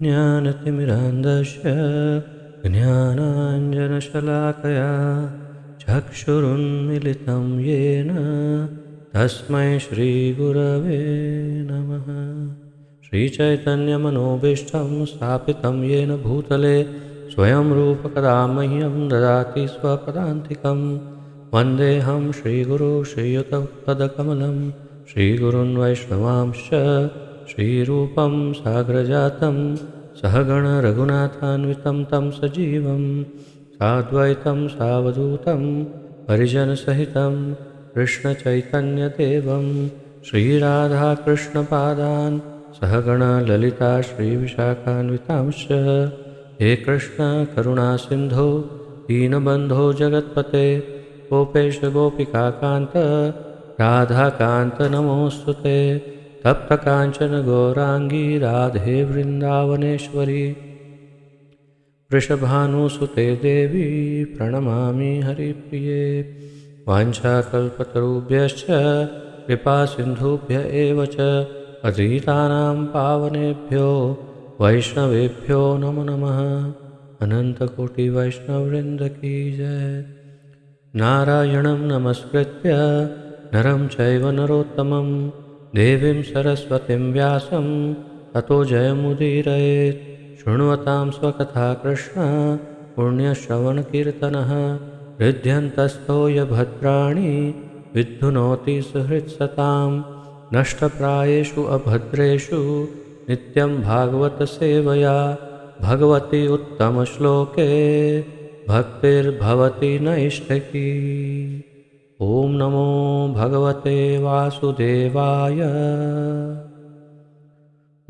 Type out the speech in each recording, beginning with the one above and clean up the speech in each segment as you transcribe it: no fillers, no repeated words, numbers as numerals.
ज्ञानतिमिरान्धस्य ज्ञानाञ्जनशलाकया चक्षुरुन्मिलितं येन तस्मै श्रीगुरवे नमः। श्रीचैतन्यमनोभीष्टं स्थापितं येन भूतले स्वयं रूपकदा मह्यं ददाति स्वपदान्तिकं। वन्देऽहं श्रीगुरो श्रीयुतपदकमलं श्रीगुरुन् वैष्णवांश्च श्रीरूपं साग्रजातं सहगण रघुनाथान्वितं तं सजीवं साद्वैतं सावधूतं परिजनसहितं कृष्णचैतन्यदेवं श्रीराधाकृष्णपादान् सहगण ललिता श्रीविशाखान्वितांश्च। हे कृष्ण करुणा सिन्धो दीनबन्धो जगत्पते गोपेश गोपिकान्त राधाकान्त नमोऽस्तुते। तप्तकाञ्चन गौराङ्गी राधे वृन्दावनेश्वरी वृषभानुसुते देवी प्रणमामि हरिप्रिये। वाञ्छाकल्पतरुभ्यश्च कृपासिन्धुभ्य एव च पतितानां पावनेभ्यो वैष्णवेभ्यो नमो नमः। अनन्तकोटिवैष्णववृन्द की जय। नारायणं नमस्कृत्य नरं चैव नरोत्तमं देवीं सरस्वतीं व्यासं ततो जयमुदीरयेत्। शृण्वतां स्वकथा कृष्ण पुण्यश्रवणकीर्तनः हृद्यन्तस्थो यभद्राणि विद्धुनोति सुहृत्सतां। नष्टप्रायेषु अभद्रेषु नित्यं भागवतसेवया भगवति उत्तमश्लोके भक्तिर्भवति नैष्ठिकी। ॐ नमो भगवते वासुदेवाय।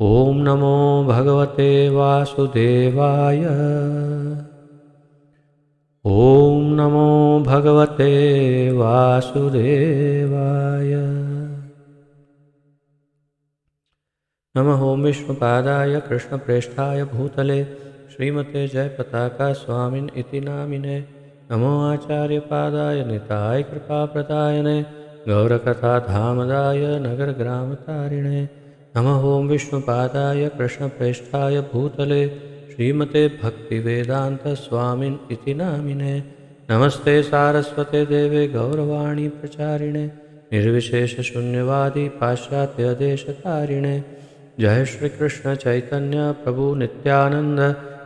ॐ नमो भगवते वासुदेवाय। ॐ नमो भगवते वासुदेवाय। नमः ॐ विष्णुपादाय कृष्णप्रेष्ठाय भूतले श्रीमते जयपताका स्वामिन् इति नामिने। नमो आचार्यपादाय निताय कृपाप्रदायने गौरकथाधामदाय नगरग्रामतारिणे। नमः ॐ विष्णुपादाय कृष्णप्रेष्ठाय भूतले श्रीमते भक्तिवेदान्तस्वामिन् इति नामिने। नमस्ते सारस्वते देवे गौरवाणी प्रचारिणे निर्विशेषशून्यवादी पाश्चात्यदेशतारिणे। जय श्री कृष्ण चैतन्य प्रभु नित्यानंद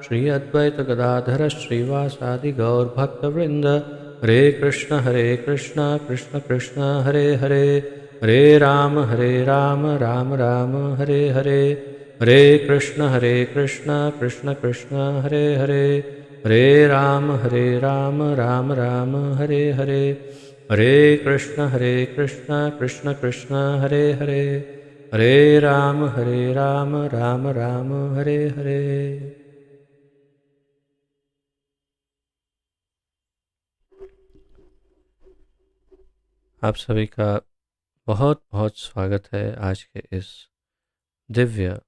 श्री अद्वैत गदाधर श्रीवासादि गौर भक्तवृंद। हरे कृष्ण कृष्ण कृष्ण हरे हरे हरे राम राम राम हरे हरे। हरे कृष्ण कृष्ण कृष्ण हरे हरे हरे राम राम राम हरे हरे। हरे कृष्ण कृष्ण कृष्ण हरे हरे हरे राम राम राम हरे हरे। आप सभी का बहुत बहुत स्वागत है आज के इस दिव्य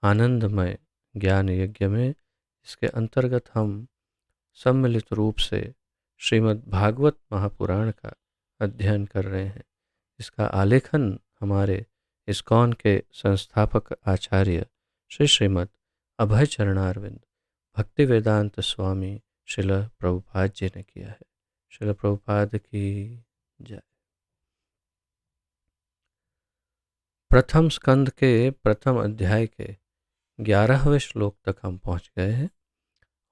आनंदमय ज्ञान यज्ञ में। इसके अंतर्गत हम सम्मिलित रूप से श्रीमद् भागवत महापुराण का अध्ययन कर रहे हैं। इसका आलेखन हमारे इस्कॉन के संस्थापक आचार्य श्रीमद् अभय चरणारविंद भक्तिवेदांत स्वामी श्रील प्रभुपाद जी ने किया है। श्रील प्रभुपाद की जय। प्रथम स्कंद के प्रथम अध्याय के 11वें श्लोक तक हम पहुंच गए हैं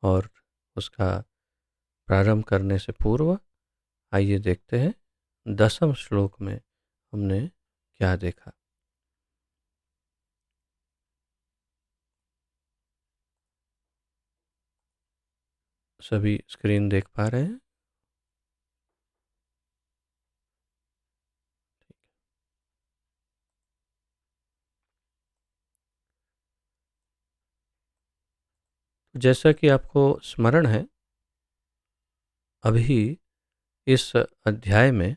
और उसका प्रारंभ करने से पूर्व आइए देखते हैं 10वें श्लोक में हमने क्या देखा। सभी स्क्रीन देख पा रहे हैं? जैसा कि आपको स्मरण है, अभी इस अध्याय में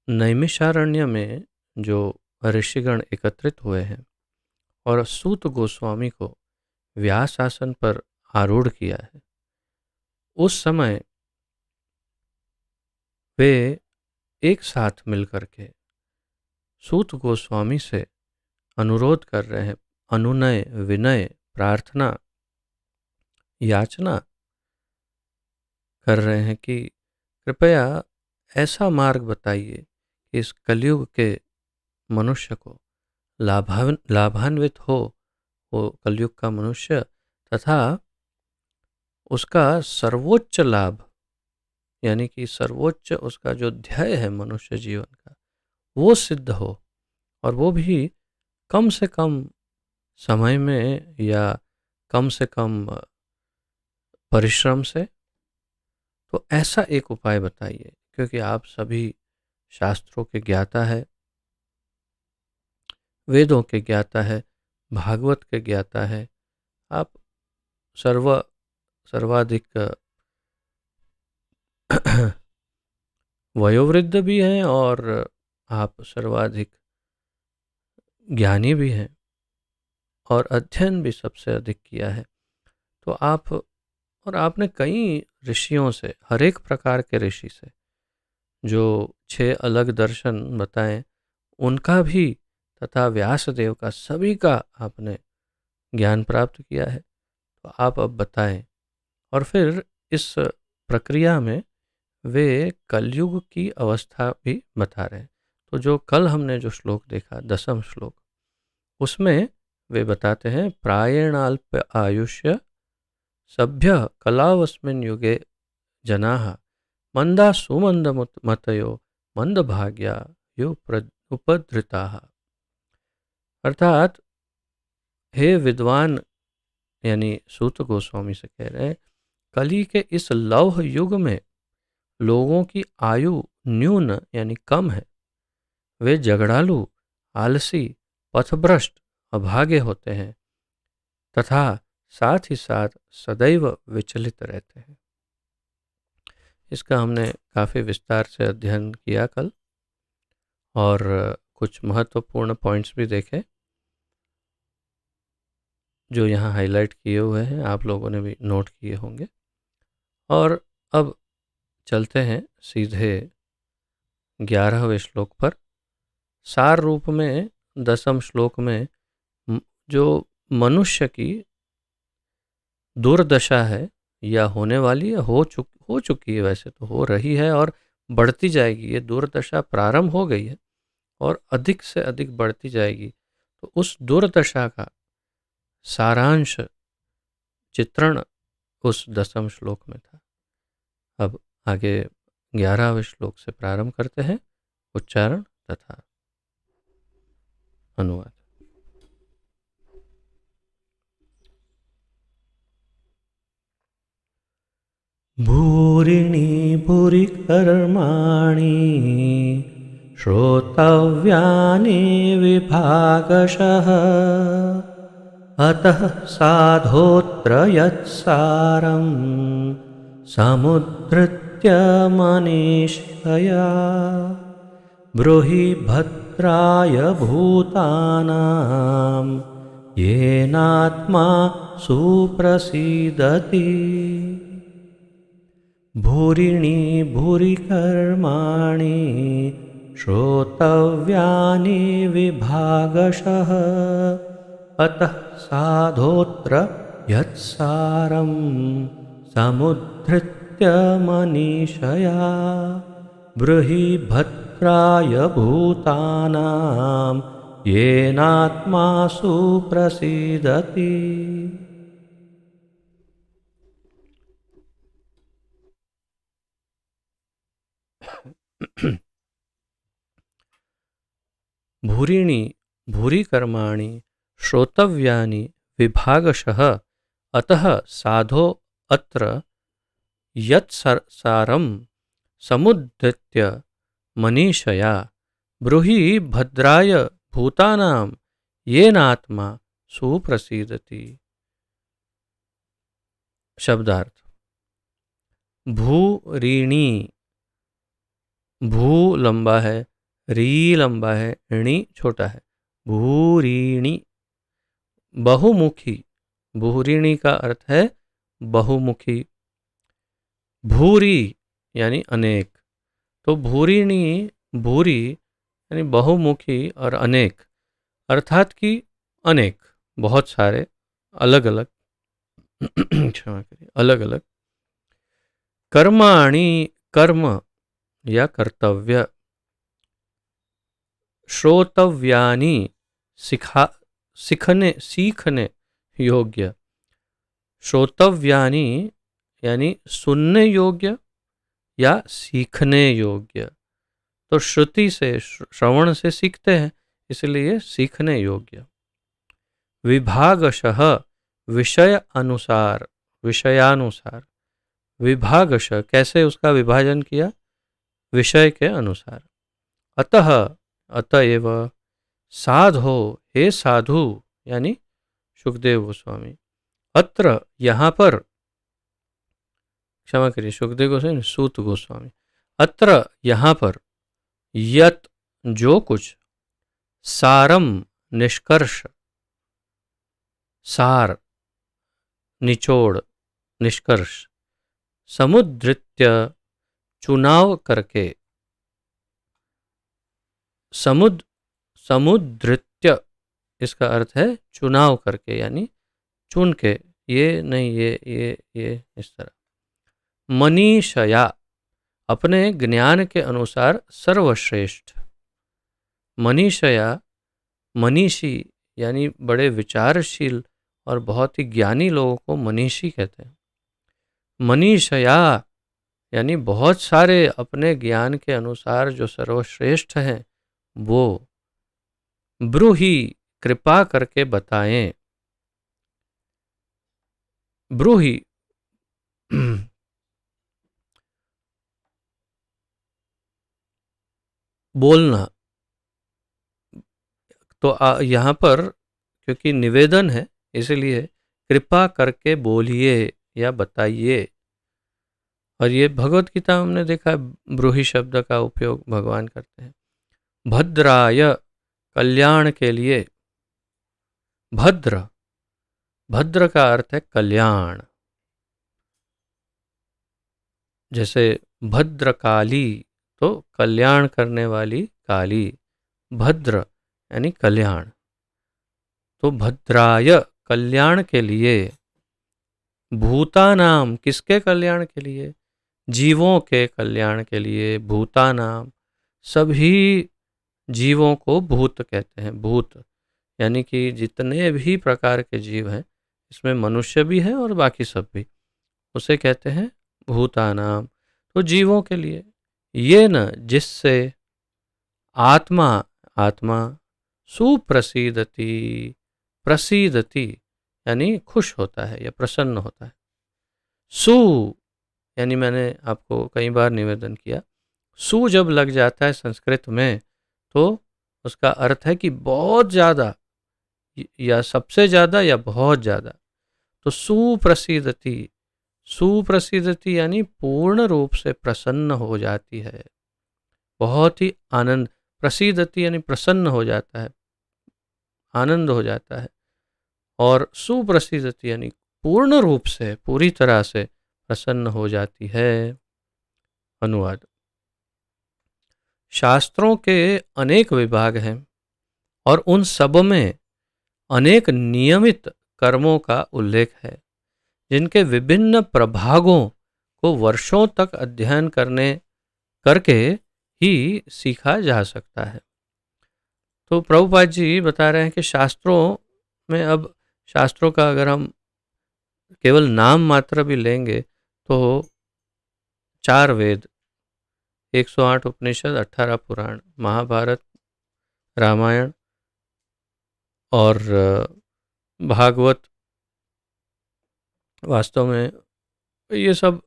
नैमिषारण्य में जो ऋषिगण एकत्रित हुए हैं और सूत गोस्वामी को व्यास आसन पर आरूढ़ किया है, उस समय वे एक साथ मिलकर के सूत गोस्वामी से अनुरोध कर रहे हैं, अनुनय, विनय, प्रार्थना, याचना कर रहे हैं कि कृपया ऐसा मार्ग बताइए कि इस कलयुग के मनुष्य को लाभान्वित हो वो कलयुग का मनुष्य, तथा उसका सर्वोच्च लाभ यानी कि सर्वोच्च उसका जो ध्येय है मनुष्य जीवन का वो सिद्ध हो, और वो भी कम से कम समय में या कम से कम परिश्रम से। तो ऐसा एक उपाय बताइए, क्योंकि आप सभी शास्त्रों के ज्ञाता है, वेदों के ज्ञाता है, भागवत के ज्ञाता है, आप सर्वाधिक वयोवृद्ध भी हैं और आप सर्वाधिक ज्ञानी भी हैं और अध्ययन भी सबसे अधिक किया है। तो आप और आपने कई ऋषियों से, हर एक प्रकार के ऋषि से जो 6 अलग दर्शन बताएं उनका भी, तथा व्यासदेव का, सभी का आपने ज्ञान प्राप्त किया है। तो आप अब बताएं। और फिर इस प्रक्रिया में वे कलयुग की अवस्था भी बता रहे हैं। तो जो कल हमने जो श्लोक देखा 10वां श्लोक, उसमें वे बताते हैं प्रायेणाल्प आयुष्य सभ्य कलावस्मिन् युगे जनाः मंदा सुमंद मतयो मंदभाग्या यो उपधृताः। अर्थात हे विद्वान, यानी सूत गोस्वामी से कह रहे हैं, कली के इस लौह युग में लोगों की आयु न्यून यानी कम है। वे झगड़ालू, आलसी, पथभ्रष्ट, अभागे होते हैं तथा साथ ही साथ सदैव विचलित रहते हैं। इसका हमने काफ़ी विस्तार से अध्ययन किया कल, और कुछ महत्वपूर्ण पॉइंट्स भी देखे जो यहाँ हाईलाइट किए हुए हैं, आप लोगों ने भी नोट किए होंगे। और अब चलते हैं सीधे 11वें श्लोक पर। सार रूप में 10वें श्लोक में जो मनुष्य की दुर्दशा है, या होने वाली है, हो चुकी है, वैसे तो हो रही है और बढ़ती जाएगी। ये दुर्दशा प्रारंभ हो गई है और अधिक से अधिक बढ़ती जाएगी। तो उस दुर्दशा का सारांश चित्रण उस 10वें श्लोक में था। अब आगे 11वें श्लोक से प्रारंभ करते हैं उच्चारण तथा अनुवाद। भूरिणी भूरि कर्माणि श्रोतव्यानि विभागशः अतः साधोऽत्र यत्सारं समुद्धृत्य मनीषया ब्रूहि भद्राय भूतानां येनात्मा सुप्रसीदति। भूरिणी भूरि कर्माणि श्रोतव्यानि विभागशः अतः साधोऽत्र यत्सारं समुद्धृत्य मनीषया ब्रूहि भद्राय भूतानां येनात्मा सुप्रसीदति। भूरिणी भूरि कर्माणि श्रोतव्यानि विभागशः अतः साधो अत्र यत्सारं समुद्धृत्य मनीषया ब्रूहि भद्राय भूतानां येनात्मा सुप्रसीदति। शब्दार्थ। भूरिणी, भू लंबा है, री लंबा है, णी छोटा है। भूरिणी बहुमुखी, भूरिणी का अर्थ है बहुमुखी। भूरी यानी अनेक, तो भूरिणी भूरी यानी बहुमुखी और अनेक, अर्थात कि अनेक बहुत सारे अलग अलग क्षमा करिए, अलग अलग कर्माणि, कर्म या कर्तव्य, श्रोतव्यानि, सीखने योग्य, श्रोतव्यानि यानी सुनने योग्य या सीखने योग्य। तो श्रुति से, श्रवण से सीखते हैं, इसलिए सीखने योग्य। विभागशः विषय अनुसार, विषयानुसार, विभागशः कैसे उसका विभाजन किया, विषय के अनुसार। अतः, अतएव, साधो, हे साधु यानी सुखदेव गोस्वामी, अत्र यहाँ पर, क्षमा करिए सुखदेव गोस्वामी, सूत गोस्वामी, अत्र यहाँ पर, यत जो कुछ, सारम निष्कर्ष, सार निचोड़, निष्कर्ष, समुद्धृत्य चुनाव करके, समुद्धृत्य इसका अर्थ है चुनाव करके यानी चुन के, ये नहीं ये इस तरह। मनीषया अपने ज्ञान के अनुसार सर्वश्रेष्ठ, मनीषया, मनीषी यानी बड़े विचारशील और बहुत ही ज्ञानी लोगों को मनीषी कहते हैं। मनीषया यानी बहुत सारे अपने ज्ञान के अनुसार जो सर्वश्रेष्ठ हैं वो, ब्रूहि कृपा करके बताएं, ब्रूहि बोलना, तो यहाँ पर क्योंकि निवेदन है इसलिए कृपा करके बोलिए या बताइए। और ये भगवत गीता में हमने देखा है ब्रूहि शब्द का उपयोग भगवान करते हैं। भद्राय कल्याण के लिए, भद्र, भद्र का अर्थ है कल्याण, जैसे भद्रकाली तो कल्याण करने वाली काली, भद्र यानी कल्याण। तो भद्राय कल्याण के लिए, भूतानाम किसके कल्याण के लिए, जीवों के कल्याण के लिए, भूतानाम सभी जीवों को भूत कहते हैं। भूत यानी कि जितने भी प्रकार के जीव हैं, इसमें मनुष्य भी है और बाकी सब भी, उसे कहते हैं भूतानाम। तो जीवों के लिए, ये न जिससे आत्मा, आत्मा सुप्रसीदति, प्रसीदति यानी खुश होता है या प्रसन्न होता है। सु यानी मैंने आपको कई बार निवेदन किया, सु जब लग जाता है संस्कृत में तो उसका अर्थ है कि बहुत ज़्यादा या सबसे ज़्यादा या बहुत ज़्यादा। तो सुप्रसीदति, सुप्रसीदति यानी पूर्ण रूप से प्रसन्न हो जाती है, बहुत ही आनंद, प्रसीदति यानी प्रसन्न हो जाता है, आनंद हो जाता है, और सुप्रसीदति यानी पूर्ण रूप से, पूरी तरह से प्रसन्न हो जाती है। अनुवाद। शास्त्रों के अनेक विभाग हैं और उन सब में अनेक नियमित कर्मों का उल्लेख है, जिनके विभिन्न प्रभागों को वर्षों तक अध्ययन करके ही सीखा जा सकता है। तो प्रभुपाद जी बता रहे हैं कि शास्त्रों में, अब शास्त्रों का अगर हम केवल नाम मात्र भी लेंगे तो 4 वेद, 108 उपनिषद, 18 पुराण, महाभारत, रामायण और भागवत, वास्तव में ये सब,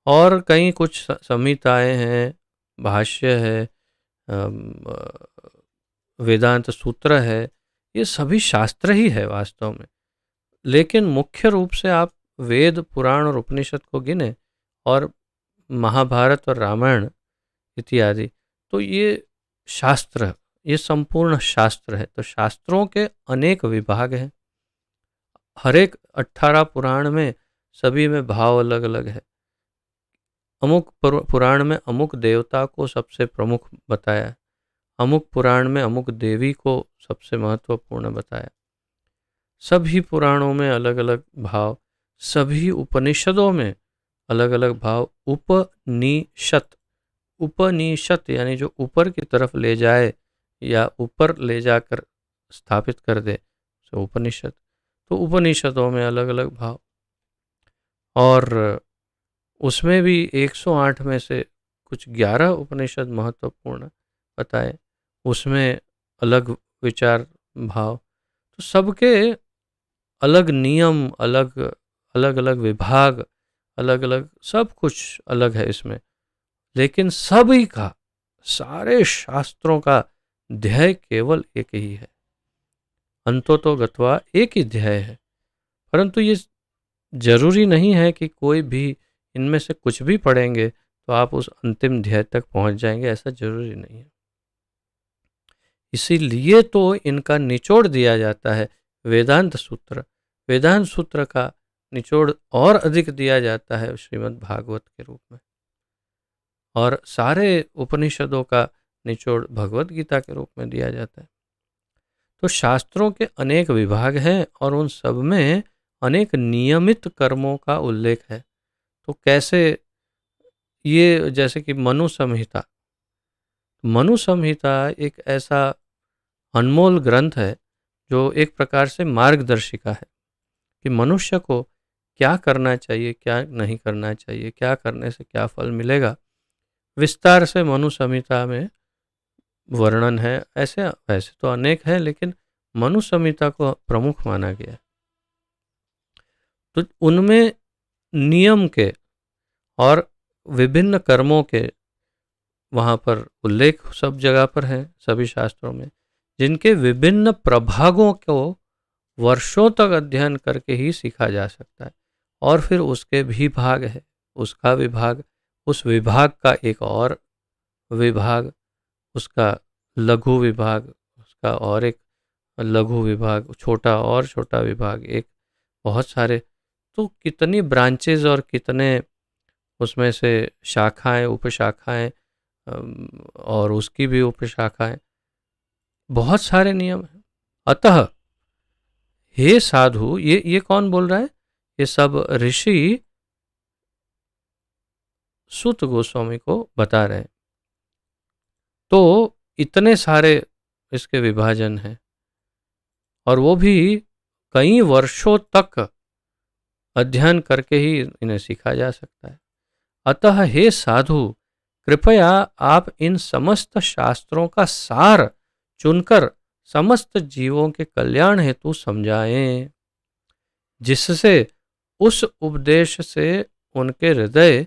और कई कुछ संहिताएं हैं, भाष्य है, वेदांत सूत्र है, ये सभी शास्त्र ही है वास्तव में। लेकिन मुख्य रूप से आप वेद, पुराण और उपनिषद को गिने और महाभारत और रामायण इत्यादि, तो ये शास्त्र, ये संपूर्ण शास्त्र है। तो शास्त्रों के अनेक विभाग हैं, हर एक 18 पुराण में सभी में भाव अलग अलग है। अमुक पुराण में अमुक देवता को सबसे प्रमुख बताया, अमुक पुराण में अमुक देवी को सबसे महत्वपूर्ण बताया। सभी पुराणों में अलग अलग भाव, सभी उपनिषदों में अलग अलग भाव। उपनिषद, उपनिषद यानी जो ऊपर की तरफ ले जाए या ऊपर ले जाकर स्थापित कर दे, तो उपनिषद। तो उपनिषदों में अलग अलग भाव, और उसमें भी 108 में से कुछ 11 उपनिषद महत्वपूर्ण बताए, उसमें अलग विचार भाव। तो सबके अलग नियम, अलग अलग अलग विभाग, अलग अलग सब कुछ अलग है इसमें, लेकिन सभी का, सारे शास्त्रों का ध्येय केवल एक ही है। अंततो गत्वा एक ही ध्येय है। परंतु ये जरूरी नहीं है कि कोई भी इनमें से कुछ भी पढ़ेंगे तो आप उस अंतिम ध्येय तक पहुंच जाएंगे, ऐसा जरूरी नहीं है। इसीलिए तो इनका निचोड़ दिया जाता है वेदांत सूत्र। वेदांत सूत्र का निचोड़ और अधिक दिया जाता है श्रीमद् भागवत के रूप में, और सारे उपनिषदों का निचोड़ भगवत गीता के रूप में दिया जाता है। तो शास्त्रों के अनेक विभाग हैं और उन सब में अनेक नियमित कर्मों का उल्लेख है। तो कैसे, ये जैसे कि मनु संहिता, मनु संहिता एक ऐसा अनमोल ग्रंथ है जो एक प्रकार से मार्गदर्शिका है कि मनुष्य को क्या करना चाहिए, क्या नहीं करना चाहिए, क्या करने से क्या फल मिलेगा, विस्तार से मनु संहिता में वर्णन है। ऐसे वैसे तो अनेक हैं, लेकिन मनु संहिता को प्रमुख माना गया है। तो उनमें नियम के और विभिन्न कर्मों के वहाँ पर उल्लेख सब जगह पर है, सभी शास्त्रों में, जिनके विभिन्न प्रभागों को वर्षों तक अध्ययन करके ही सीखा जा सकता है। और फिर उसके भी भाग है, उसका विभाग, उस विभाग का एक और विभाग, उसका लघु विभाग, उसका और एक लघु विभाग, छोटा और छोटा विभाग, एक बहुत सारे। तो कितनी ब्रांचेज और कितने उसमें से शाखाएं, उपशाखाएं, और उसकी भी उपशाखाएं, बहुत सारे नियम हैं। अतः हे साधु, ये कौन बोल रहा है? ये सब ऋषि सूत गोस्वामी को बता रहे हैं। तो इतने सारे इसके विभाजन हैं, और वो भी कई वर्षों तक अध्ययन करके ही इन्हें सीखा जा सकता है। अतः हे साधु, कृपया आप इन समस्त शास्त्रों का सार चुनकर समस्त जीवों के कल्याण हेतु समझाएं, जिससे उस उपदेश से उनके हृदय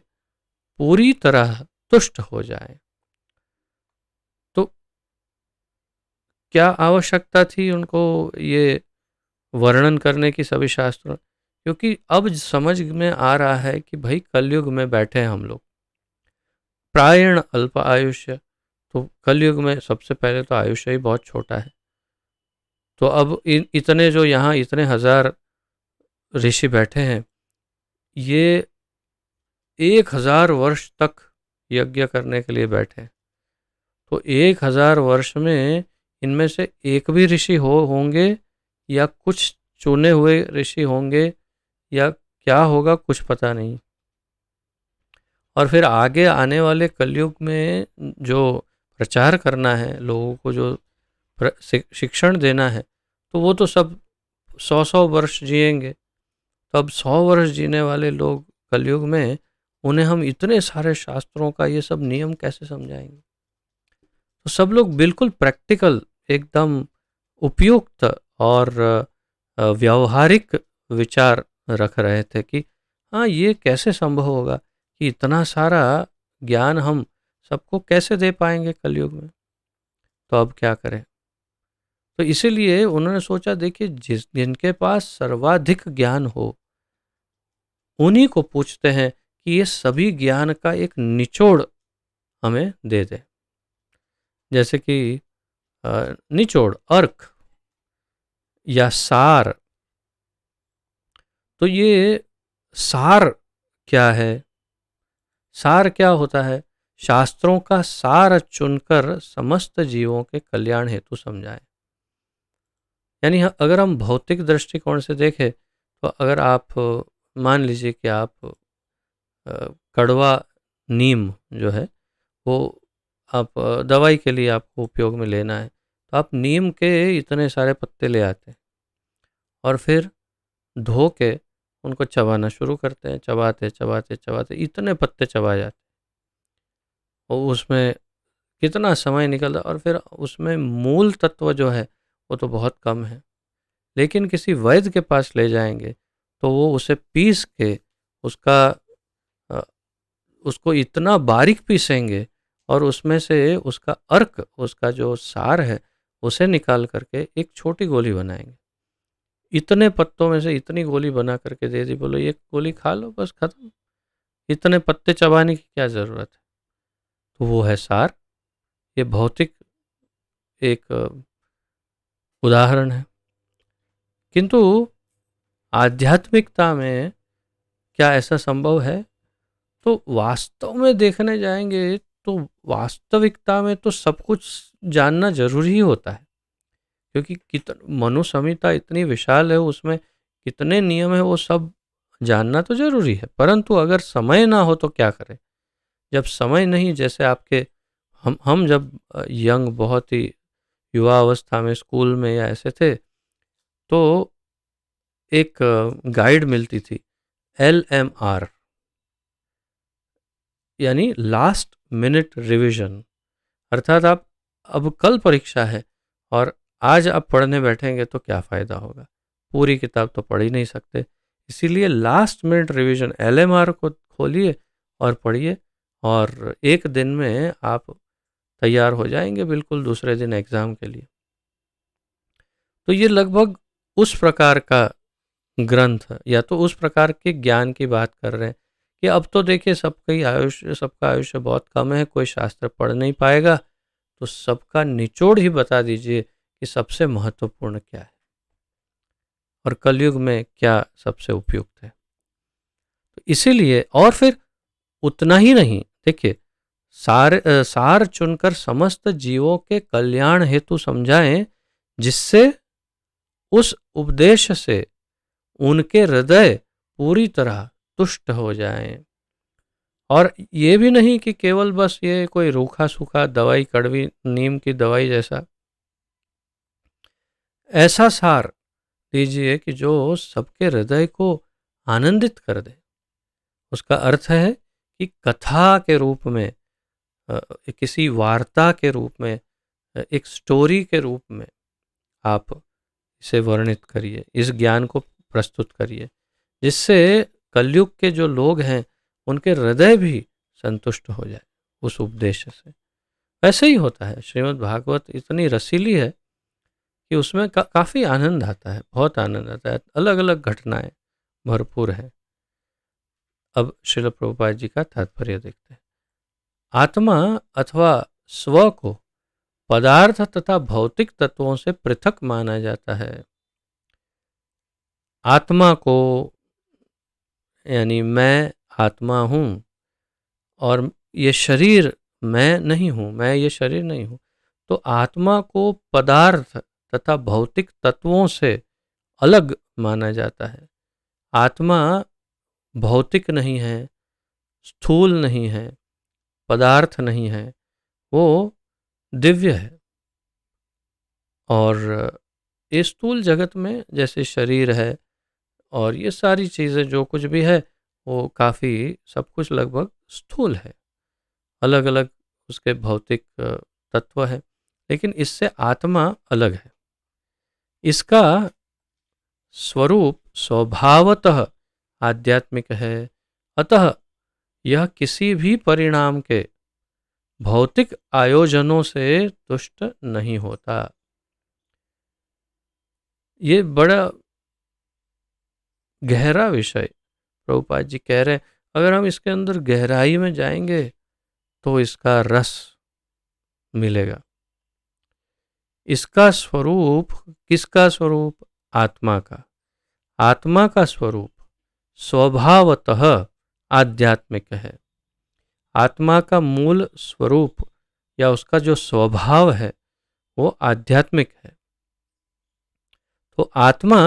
पूरी तरह तुष्ट हो जाए। तो क्या आवश्यकता थी उनको ये वर्णन करने की सभी शास्त्रों? क्योंकि अब समझ में आ रहा है कि भाई कलयुग में बैठे हैं हम लोग, प्रायण अल्प आयुष्य। तो कलयुग में सबसे पहले तो आयुष्य ही बहुत छोटा है। तो अब इतने जो यहाँ इतने हजार ऋषि बैठे हैं, ये 1000 वर्ष तक यज्ञ करने के लिए बैठे हैं। तो 1000 वर्ष में इनमें से एक भी ऋषि होंगे या कुछ चुने हुए ऋषि होंगे, या क्या होगा कुछ पता नहीं। और फिर आगे आने वाले कलयुग में जो प्रचार करना है, लोगों को जो शिक्षण देना है, तो वो तो सब 100-100 वर्ष जिएंगे। तो अब 100 वर्ष जीने वाले लोग कलयुग में, उन्हें हम इतने सारे शास्त्रों का ये सब नियम कैसे समझाएंगे? तो सब लोग बिल्कुल प्रैक्टिकल, एकदम उपयुक्त और व्यावहारिक विचार रख रहे थे कि हाँ, ये कैसे संभव होगा कि इतना सारा ज्ञान हम सबको कैसे दे पाएंगे कलयुग में। तो अब क्या करें? तो इसीलिए उन्होंने सोचा, देखिए जिनके पास सर्वाधिक ज्ञान हो उन्हीं को पूछते हैं कि ये सभी ज्ञान का एक निचोड़ हमें दे दे। जैसे कि निचोड़, अर्क या सार। तो ये सार क्या है? सार क्या होता है? शास्त्रों का सार चुनकर समस्त जीवों के कल्याण हेतु समझाए। यानी अगर हम भौतिक दृष्टिकोण से देखें तो अगर आप मान लीजिए कि आप कड़वा नीम जो है वो आप दवाई के लिए आपको उपयोग में लेना है, तो आप नीम के इतने सारे पत्ते ले आते हैं और फिर धो के उनको चबाना शुरू करते हैं, चबाते चबाते चबाते इतने पत्ते चबा जाते हैं और उसमें कितना समय निकलता, और फिर उसमें मूल तत्व जो है वो तो बहुत कम है। लेकिन किसी वैद्य के पास ले जाएंगे तो वो उसे पीस के उसका अ, उसको इतना बारीक पीसेंगे और उसमें से उसका अर्क, उसका जो सार है उसे निकाल करके एक छोटी गोली बनाएंगे। इतने पत्तों में से इतनी गोली बना करके दे दी, बोलो ये गोली खा लो बस खत्म, इतने पत्ते चबाने की क्या ज़रूरत है। तो वो है सार। ये भौतिक एक उदाहरण है। किंतु आध्यात्मिकता में क्या ऐसा संभव है? तो वास्तव में देखने जाएंगे तो वास्तविकता में तो सब कुछ जानना जरूरी ही होता है, क्योंकि मनुसंहिता इतनी विशाल है, उसमें कितने नियम है वो सब जानना तो जरूरी है। परंतु अगर समय ना हो तो क्या करें? जब समय नहीं, जैसे आपके हम जब यंग, बहुत ही युवा अवस्था में स्कूल में या ऐसे थे, तो एक गाइड मिलती थी, LMR, यानी लास्ट मिनट रिवीजन। अर्थात आप अब कल परीक्षा है और आज आप पढ़ने बैठेंगे तो क्या फ़ायदा होगा, पूरी किताब तो पढ़ ही नहीं सकते। इसीलिए लास्ट मिनट रिवीजन LMR को खोलिए और पढ़िए, और एक दिन में आप तैयार हो जाएंगे बिल्कुल दूसरे दिन एग्ज़ाम के लिए। तो ये लगभग उस प्रकार का ग्रंथ या तो उस प्रकार के ज्ञान की बात कर रहे हैं कि अब तो देखिए सबका आयुष्य बहुत कम है, कोई शास्त्र पढ़ नहीं पाएगा, तो सबका निचोड़ ही बता दीजिए कि सबसे महत्वपूर्ण क्या है और कलयुग में क्या सबसे उपयुक्त है। तो इसीलिए, और फिर उतना ही नहीं, देखिए सार चुनकर समस्त जीवों के कल्याण हेतु समझाएं, जिससे उस उपदेश से उनके हृदय पूरी तरह तुष्ट हो जाएं। और ये भी नहीं कि केवल बस ये कोई रूखा सूखा दवाई, कड़वी नीम की दवाई जैसा, ऐसा सार दीजिए कि जो सबके हृदय को आनंदित कर दे। उसका अर्थ है कि कथा के रूप में, किसी वार्ता के रूप में, एक स्टोरी के रूप में आप इसे वर्णित करिए, इस ज्ञान को प्रस्तुत करिए, जिससे कलयुग के जो लोग हैं उनके हृदय भी संतुष्ट हो जाए उस उपदेश से। वैसे ही होता है, श्रीमद् भागवत इतनी रसीली है कि उसमें काफ़ी आनंद आता है, बहुत आनंद आता है, अलग अलग घटनाएं भरपूर हैं। अब श्रील प्रभुपाद जी का तात्पर्य देखते हैं। आत्मा अथवा स्व को पदार्थ तथा भौतिक तत्वों से पृथक माना जाता है। आत्मा को, यानी मैं आत्मा हूँ और ये शरीर मैं नहीं हूँ, मैं ये शरीर नहीं हूँ, तो आत्मा को पदार्थ तथा भौतिक तत्वों से अलग माना जाता है। आत्मा भौतिक नहीं है, स्थूल नहीं है, पदार्थ नहीं है, वो दिव्य है। और इस स्थूल जगत में जैसे शरीर है और ये सारी चीज़ें जो कुछ भी है वो काफ़ी, सब कुछ लगभग स्थूल है, अलग अलग उसके भौतिक तत्व है, लेकिन इससे आत्मा अलग है। इसका स्वरूप स्वभावतः आध्यात्मिक है, अतः यह किसी भी परिणाम के भौतिक आयोजनों से तुष्ट नहीं होता। ये बड़ा गहरा विषय प्रभुपाद जी कह रहे हैं। अगर हम इसके अंदर गहराई में जाएंगे तो इसका रस मिलेगा। इसका स्वरूप, किसका स्वरूप? आत्मा का। आत्मा का स्वरूप स्वभावतः आध्यात्मिक है। आत्मा का मूल स्वरूप या उसका जो स्वभाव है वो आध्यात्मिक है। तो आत्मा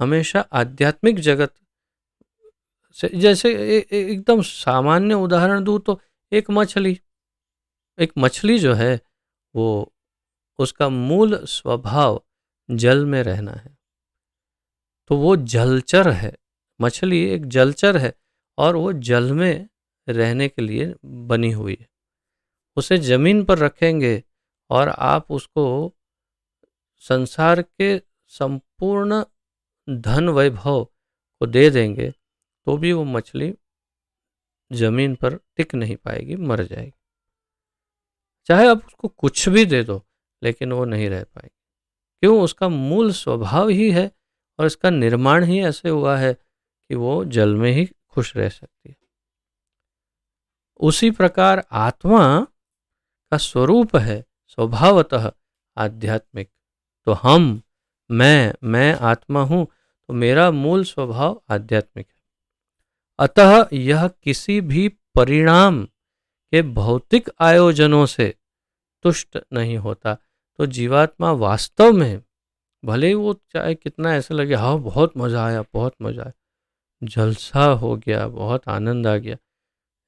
हमेशा आध्यात्मिक जगत से, जैसे एकदम सामान्य उदाहरण दूँ तो एक मछली जो है वो, उसका मूल स्वभाव जल में रहना है, तो वो जलचर है। मछली एक जलचर है और वो जल में रहने के लिए बनी हुई है। उसे जमीन पर रखेंगे और आप उसको संसार के संपूर्ण धन वैभव को दे देंगे तो भी वो मछली जमीन पर टिक नहीं पाएगी, मर जाएगी। चाहे आप उसको कुछ भी दे दो लेकिन वो नहीं रह पाएगी। क्यों? उसका मूल स्वभाव ही है और इसका निर्माण ही ऐसे हुआ है कि वो जल में ही खुश रह सकती है। उसी प्रकार आत्मा का स्वरूप है स्वभावतः आध्यात्मिक। तो मैं आत्मा हूँ, तो मेरा मूल स्वभाव आध्यात्मिक है। अतः यह किसी भी परिणाम के भौतिक आयोजनों से तुष्ट नहीं होता। तो जीवात्मा वास्तव में, भले ही वो चाहे कितना ऐसे लगे हाँ बहुत मजा आया, बहुत मजा आया, जलसा हो गया, बहुत आनंद आ गया,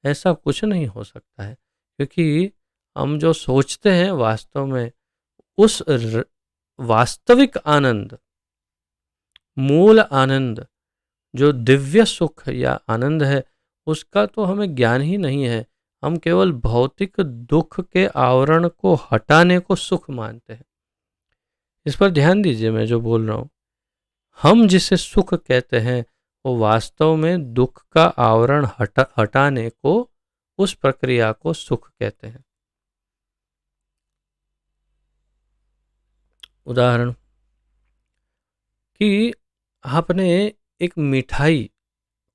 ऐसा कुछ नहीं हो सकता है। क्योंकि हम जो सोचते हैं वास्तव में उस वास्तविक आनंद, मूल आनंद, जो दिव्य सुख या आनंद है, उसका तो हमें ज्ञान ही नहीं है। हम केवल भौतिक दुख के आवरण को हटाने को सुख मानते हैं। इस पर ध्यान दीजिए मैं जो बोल रहा हूँ। हम जिसे सुख कहते हैं वो वास्तव में दुख का आवरण हटाने को, उस प्रक्रिया को सुख कहते हैं। उदाहरण कि आपने एक मिठाई,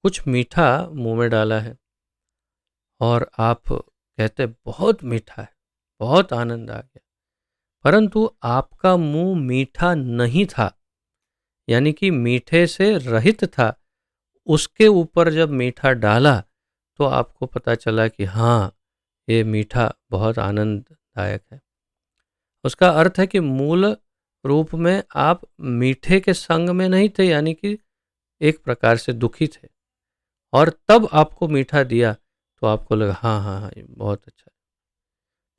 कुछ मीठा मुंह में डाला है और आप कहते बहुत मीठा है, बहुत आनंद आ गया, परंतु आपका मुंह मीठा नहीं था, यानी कि मीठे से रहित था। उसके ऊपर जब मीठा डाला तो आपको पता चला कि हाँ ये मीठा बहुत आनंददायक है। उसका अर्थ है कि मूल रूप में आप मीठे के संग में नहीं थे, यानी कि एक प्रकार से दुखी थे, और तब आपको मीठा दिया तो आपको लगा हाँ हाँ हाँ ये बहुत अच्छा है।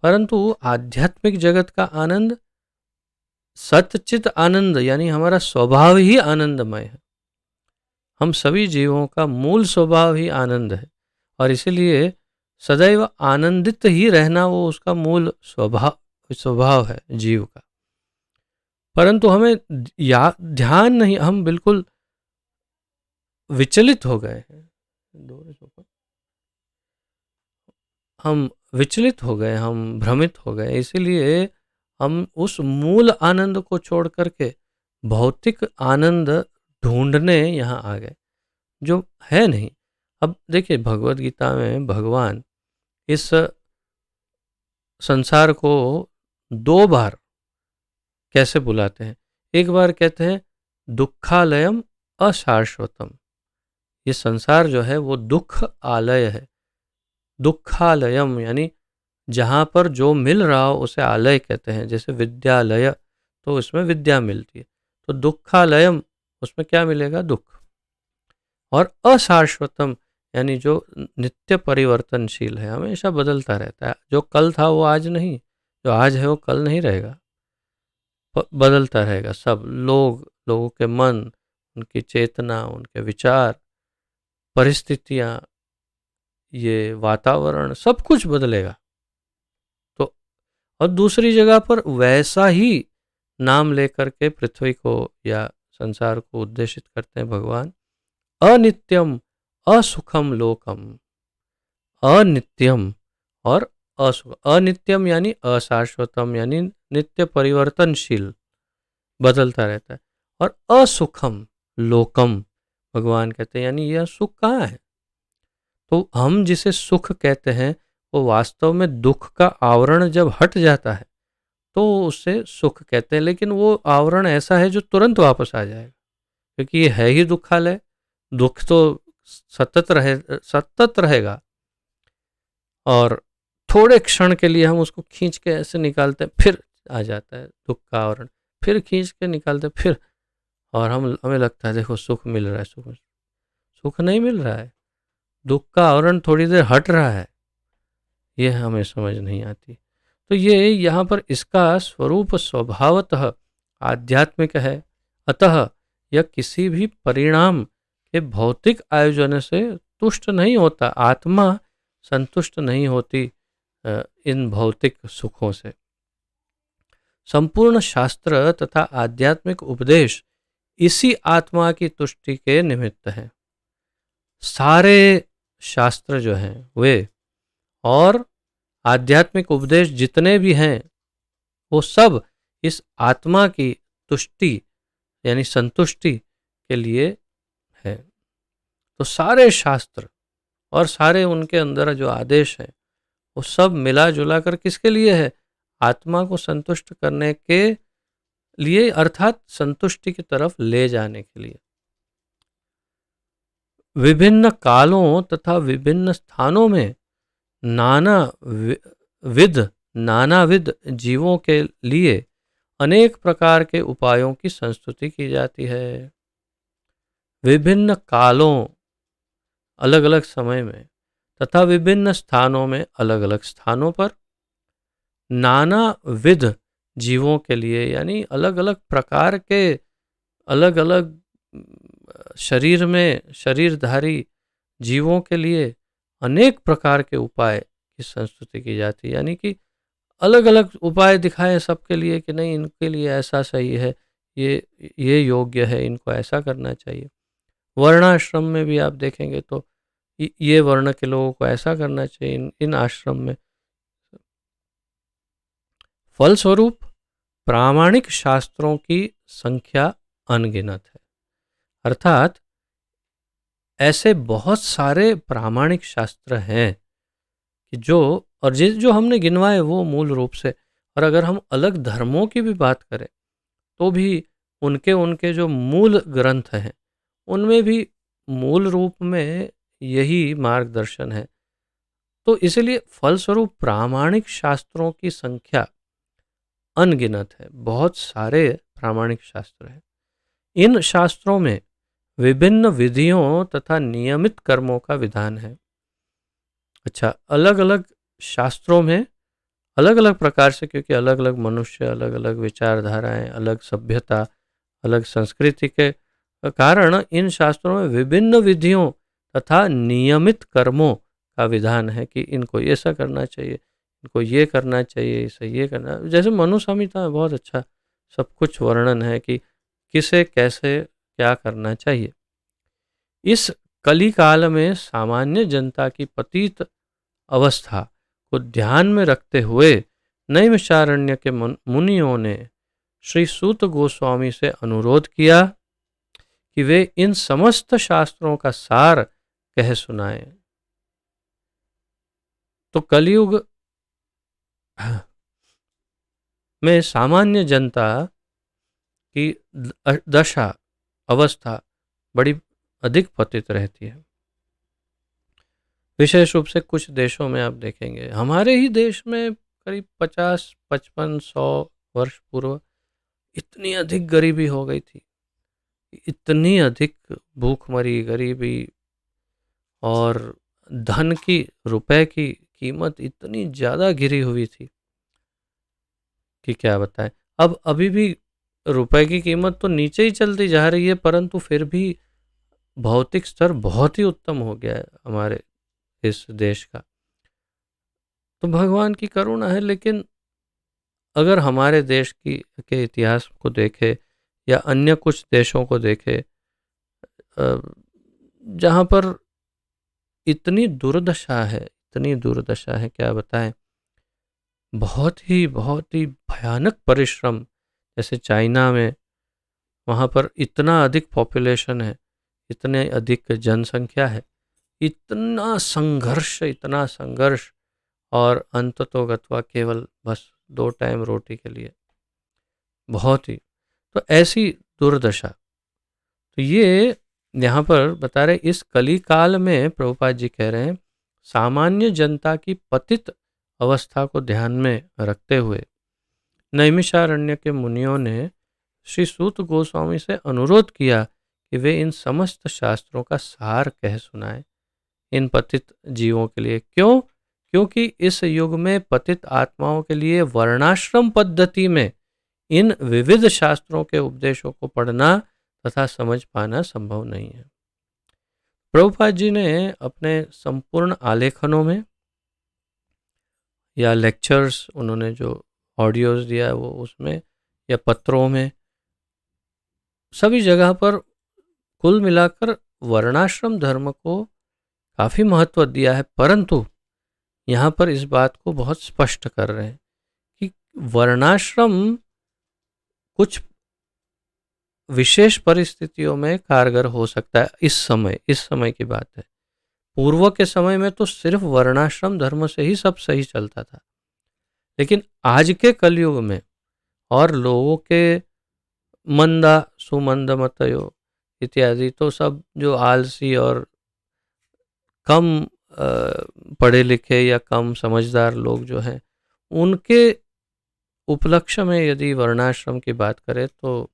परंतु आध्यात्मिक जगत का आनंद सतचित आनंद, यानी हमारा स्वभाव ही आनंदमय है। हम सभी जीवों का मूल स्वभाव ही आनंद है और इसीलिए सदैव आनंदित ही रहना वो उसका मूल स्वभाव है जीव का। परंतु हमें ध्यान नहीं, हम बिल्कुल विचलित हो गए हैं, हम विचलित हो गए, हम भ्रमित हो गए, इसीलिए हम उस मूल आनंद को छोड़ करके भौतिक आनंद ढूंढने यहाँ आ गए, जो है नहीं। अब देखिए भगवत गीता में भगवान इस संसार को दो बार कैसे बुलाते हैं। एक बार कहते हैं दुखालयम अशाश्वतम, ये संसार जो है वो दुख आलय है। दुखालयम यानी जहाँ पर जो मिल रहा हो उसे आलय कहते हैं। जैसे विद्यालय तो इसमें विद्या मिलती है, तो दुखालयम उसमें क्या मिलेगा? दुख। और अशाश्वतम यानी जो नित्य परिवर्तनशील है, हमेशा बदलता रहता है। जो कल था वो आज नहीं, जो आज है वो कल नहीं रहेगा, बदलता रहेगा। सब लोगों के मन, उनकी चेतना, उनके विचार, परिस्थितियाँ, ये वातावरण, सब कुछ बदलेगा। तो और दूसरी जगह पर वैसा ही नाम लेकर के पृथ्वी को या संसार को उद्देशित करते हैं भगवान, अनित्यम असुखम लोकम। अनित्यम और असुख, अनित्यम यानी अशाश्वतम यानी नित्य परिवर्तनशील, बदलता रहता है, और असुखम लोकम भगवान कहते हैं, यानी यह सुख कहाँ है? तो हम जिसे सुख कहते हैं वो वास्तव में दुख का आवरण जब हट जाता है तो उसे सुख कहते हैं। लेकिन वो आवरण ऐसा है जो तुरंत वापस आ जाएगा, क्योंकि ये है ही दुखालय। दुख तो सतत रहेगा, और थोड़े क्षण के लिए हम उसको खींच के ऐसे निकालते हैं, फिर आ जाता है दुख का आवरण, फिर खींच के निकालते हैं, फिर। और हमें लगता है देखो सुख मिल रहा है, सुख नहीं मिल रहा है, दुख का आवरण थोड़ी देर हट रहा है, ये हमें समझ नहीं आती। तो ये यहाँ पर इसका स्वरूप स्वभावतः आध्यात्मिक है, अतः यह किसी भी परिणाम के भौतिक आयोजन से तुष्ट नहीं होता, आत्मा संतुष्ट नहीं होती इन भौतिक सुखों से। संपूर्ण शास्त्र तथा आध्यात्मिक उपदेश इसी आत्मा की तुष्टि के निमित्त है। सारे शास्त्र जो हैं वे और आध्यात्मिक उपदेश जितने भी हैं वो सब इस आत्मा की तुष्टि यानी संतुष्टि के लिए है। तो सारे शास्त्र और सारे उनके अंदर जो आदेश है वो सब मिला जुला कर किसके लिए है? आत्मा को संतुष्ट करने के लिए, अर्थात संतुष्टि की तरफ ले जाने के लिए। विभिन्न कालों तथा विभिन्न स्थानों में नानाविध जीवों के लिए अनेक प्रकार के उपायों की संस्तुति की जाती है। विभिन्न कालों अलग अलग समय में तथा विभिन्न स्थानों में अलग अलग स्थानों पर नानाविध जीवों के लिए यानी अलग अलग प्रकार के अलग अलग शरीर में शरीरधारी जीवों के लिए अनेक प्रकार के उपाय की संस्तुति की जाती है। यानी कि अलग अलग उपाय दिखाए सबके लिए कि नहीं इनके लिए ऐसा सही है, ये योग्य है, इनको ऐसा करना चाहिए। वर्णाश्रम में भी आप देखेंगे तो ये वर्ण के लोगों को ऐसा करना चाहिए इन आश्रम में। फलस्वरूप प्रामाणिक शास्त्रों की संख्या अनगिनत है। अर्थात ऐसे बहुत सारे प्रामाणिक शास्त्र हैं कि जो हमने गिनवाए वो मूल रूप से, और अगर हम अलग धर्मों की भी बात करें तो भी उनके जो मूल ग्रंथ हैं उनमें भी मूल रूप में यही मार्गदर्शन है। तो इसलिए फलस्वरूप प्रामाणिक शास्त्रों की संख्या अनगिनत है, बहुत सारे प्रामाणिक शास्त्र हैं। इन शास्त्रों में विभिन्न विधियों तथा नियमित कर्मों का विधान है। अच्छा, अलग अलग शास्त्रों में अलग अलग प्रकार से, क्योंकि अलग अलग मनुष्य, अलग अलग विचारधाराएं, अलग सभ्यता, अलग संस्कृति के कारण इन शास्त्रों में विभिन्न विधियों तथा नियमित कर्मों का विधान है कि इनको ऐसा करना चाहिए, इनको ये करना चाहिए, इसे ये करना। जैसे मनु संहिता में बहुत अच्छा सब कुछ वर्णन है कि किसे कैसे क्या करना चाहिए। इस कली काल में सामान्य जनता की पतित अवस्था को ध्यान में रखते हुए नैमिषारण्य के मुनियों ने श्री सूत गोस्वामी से अनुरोध किया कि वे इन समस्त शास्त्रों का सार कह सुनाएं। तो कलयुग में सामान्य जनता की दशा अवस्था बड़ी अधिक पतित रहती है। विशेष रूप से कुछ देशों में आप देखेंगे, हमारे ही देश में करीब 50, 55, 100 वर्ष पूर्व इतनी अधिक गरीबी हो गई थी, इतनी अधिक भूखमरी, गरीबी, और धन की, रुपए की कीमत इतनी ज़्यादा गिरी हुई थी कि क्या बताएं। अब अभी भी रुपए की कीमत तो नीचे ही चलती जा रही है, परंतु फिर भी भौतिक स्तर बहुत ही उत्तम हो गया है हमारे इस देश का। तो भगवान की करुणा है। लेकिन अगर हमारे देश के इतिहास को देखे या अन्य कुछ देशों को देखे जहाँ पर इतनी दुर्दशा है, इतनी दुर्दशा है क्या बताएं। बहुत ही भयानक परिश्रम, जैसे चाइना में, वहाँ पर इतना अधिक पॉपुलेशन है, इतने अधिक जनसंख्या है, इतना संघर्ष, और अंततोगत्वा केवल बस 2 टाइम रोटी के लिए, बहुत ही। तो ऐसी दुर्दशा, तो ये यहाँ पर बता रहे, इस कली काल में प्रभुपाद जी कह रहे हैं सामान्य जनता की पतित अवस्था को ध्यान में रखते हुए नैमिषारण्य के मुनियों ने श्री सूत गोस्वामी से अनुरोध किया कि वे इन समस्त शास्त्रों का सार कह सुनाएं इन पतित जीवों के लिए। क्यों? क्योंकि इस युग में पतित आत्माओं के लिए वर्णाश्रम पद्धति में इन विविध शास्त्रों के उपदेशों को पढ़ना तथा समझ पाना संभव नहीं है। प्रभुपाद जी ने अपने संपूर्ण आलेखनों में या लेक्चर्स, उन्होंने जो ऑडियोज दिया है वो उसमें या पत्रों में, सभी जगह पर कुल मिलाकर वर्णाश्रम धर्म को काफ़ी महत्व दिया है, परंतु यहाँ पर इस बात को बहुत स्पष्ट कर रहे हैं कि वर्णाश्रम कुछ विशेष परिस्थितियों में कारगर हो सकता है। इस समय की बात है। पूर्व के समय में तो सिर्फ वर्णाश्रम धर्म से ही सब सही चलता था, लेकिन आज के कलयुग में और लोगों के मंदा सुमंद मतयो इत्यादि, तो सब जो आलसी और कम पढ़े लिखे या कम समझदार लोग जो हैं, उनके उपलक्ष्य में यदि वर्णाश्रम की बात करें तो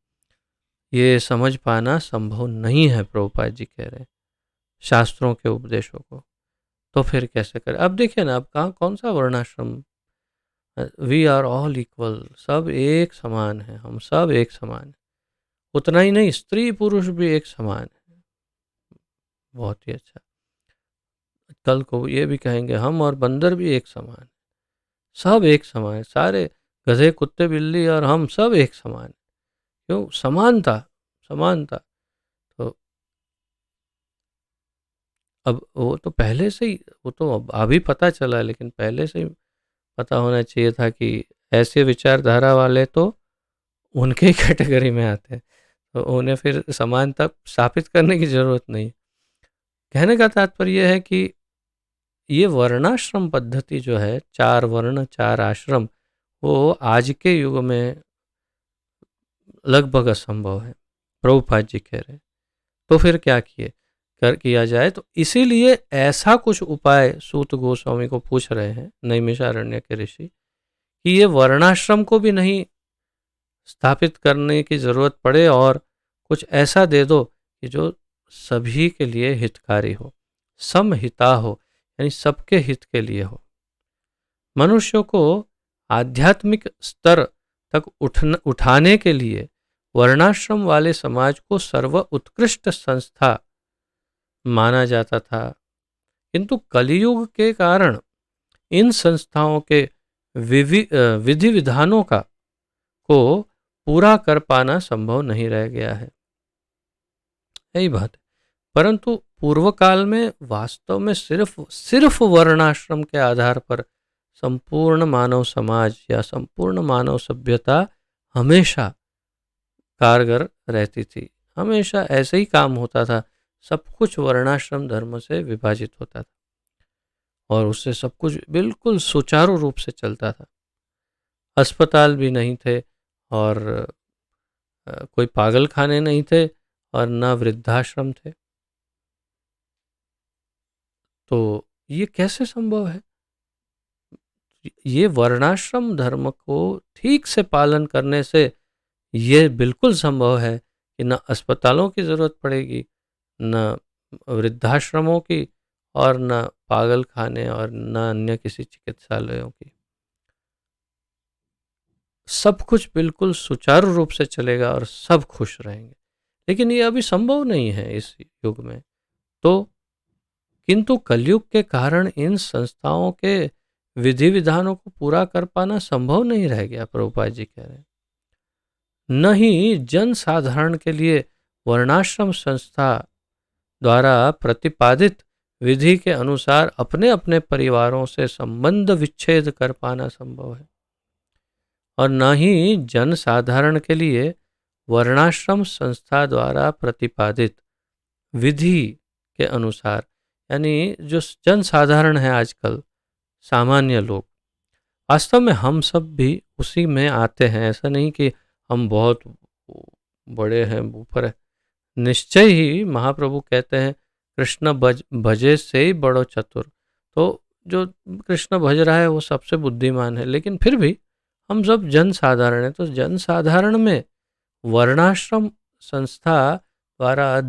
ये समझ पाना संभव नहीं है। प्रभुपाद जी कह रहे हैं शास्त्रों के उपदेशों को, तो फिर कैसे करें? अब देखिए ना, अब कहाँ कौन सा वर्णाश्रम, वी आर ऑल इक्वल, सब एक समान है, हम सब एक समान है। उतना ही नहीं, स्त्री पुरुष भी एक समान है। बहुत ही अच्छा। कल को ये भी कहेंगे हम और बंदर भी एक समान है, सब एक समान है, सारे गधे कुत्ते बिल्ली और हम सब एक समान है। क्यों? समानता, समानता। तो अब वो तो पहले से ही, वो तो अब अभी पता चला, लेकिन पहले से ही पता होना चाहिए था कि ऐसे विचारधारा वाले तो उनके ही कैटेगरी में आते हैं, तो उन्हें फिर समानता स्थापित करने की ज़रूरत नहीं। कहने का तात्पर्य यह है कि ये वर्णाश्रम पद्धति जो है, 4 वर्ण 4 आश्रम, वो आज के युग में लगभग असंभव है, प्रभुपाद जी कह रहे हैं। तो फिर क्या किया जाए? तो इसीलिए ऐसा कुछ उपाय सूत गोस्वामी को पूछ रहे हैं नैमिषारण्य के ऋषि कि ये वर्णाश्रम को भी नहीं स्थापित करने की जरूरत पड़े और कुछ ऐसा दे दो कि जो सभी के लिए हितकारी हो, समहिता हो, यानी सबके हित के लिए हो। मनुष्यों को आध्यात्मिक स्तर तक उठाने के लिए वर्णाश्रम वाले समाज को सर्व उत्कृष्ट संस्था माना जाता था, किंतु कलियुग के कारण इन संस्थाओं के विधि विधानों को पूरा कर पाना संभव नहीं रह गया है। यही बात है। परंतु पूर्व काल में वास्तव में सिर्फ वर्णाश्रम के आधार पर संपूर्ण मानव समाज या संपूर्ण मानव सभ्यता हमेशा कारगर रहती थी। हमेशा ऐसे ही काम होता था, सब कुछ वर्णाश्रम धर्म से विभाजित होता था और उससे सब कुछ बिल्कुल सुचारू रूप से चलता था। अस्पताल भी नहीं थे और कोई पागल खाने नहीं थे और न वृद्धाश्रम थे। तो ये कैसे संभव है? ये वर्णाश्रम धर्म को ठीक से पालन करने से ये बिल्कुल संभव है कि न अस्पतालों की ज़रूरत पड़ेगी, न वृद्धाश्रमों की, और न पागल खाने और न अन्य किसी चिकित्सालयों की। सब कुछ बिल्कुल सुचारू रूप से चलेगा और सब खुश रहेंगे। लेकिन ये अभी संभव नहीं है इस युग में। तो किंतु कलयुग के कारण इन संस्थाओं के विधि विधानों को पूरा कर पाना संभव नहीं रह गया, प्रभुपाद जी कह रहे हैं। न ही जन साधारण के लिए वर्णाश्रम संस्था द्वारा प्रतिपादित विधि के अनुसार अपने अपने परिवारों से संबंध विच्छेद कर पाना संभव है, और न ही जन साधारण के लिए वर्णाश्रम संस्था द्वारा प्रतिपादित विधि के अनुसार, यानी जो जन साधारण है आजकल, सामान्य लोग, वास्तव में हम सब भी उसी में आते हैं। ऐसा नहीं कि हम बहुत बड़े हैं, ऊपर है। निश्चय ही महाप्रभु कहते हैं कृष्ण भजे से ही बड़ो चतुर। तो जो कृष्ण भज रहा है वो सबसे बुद्धिमान है, लेकिन फिर भी हम सब जन साधारण हैं। तो जन साधारण में वर्णाश्रम संस्था द्वारा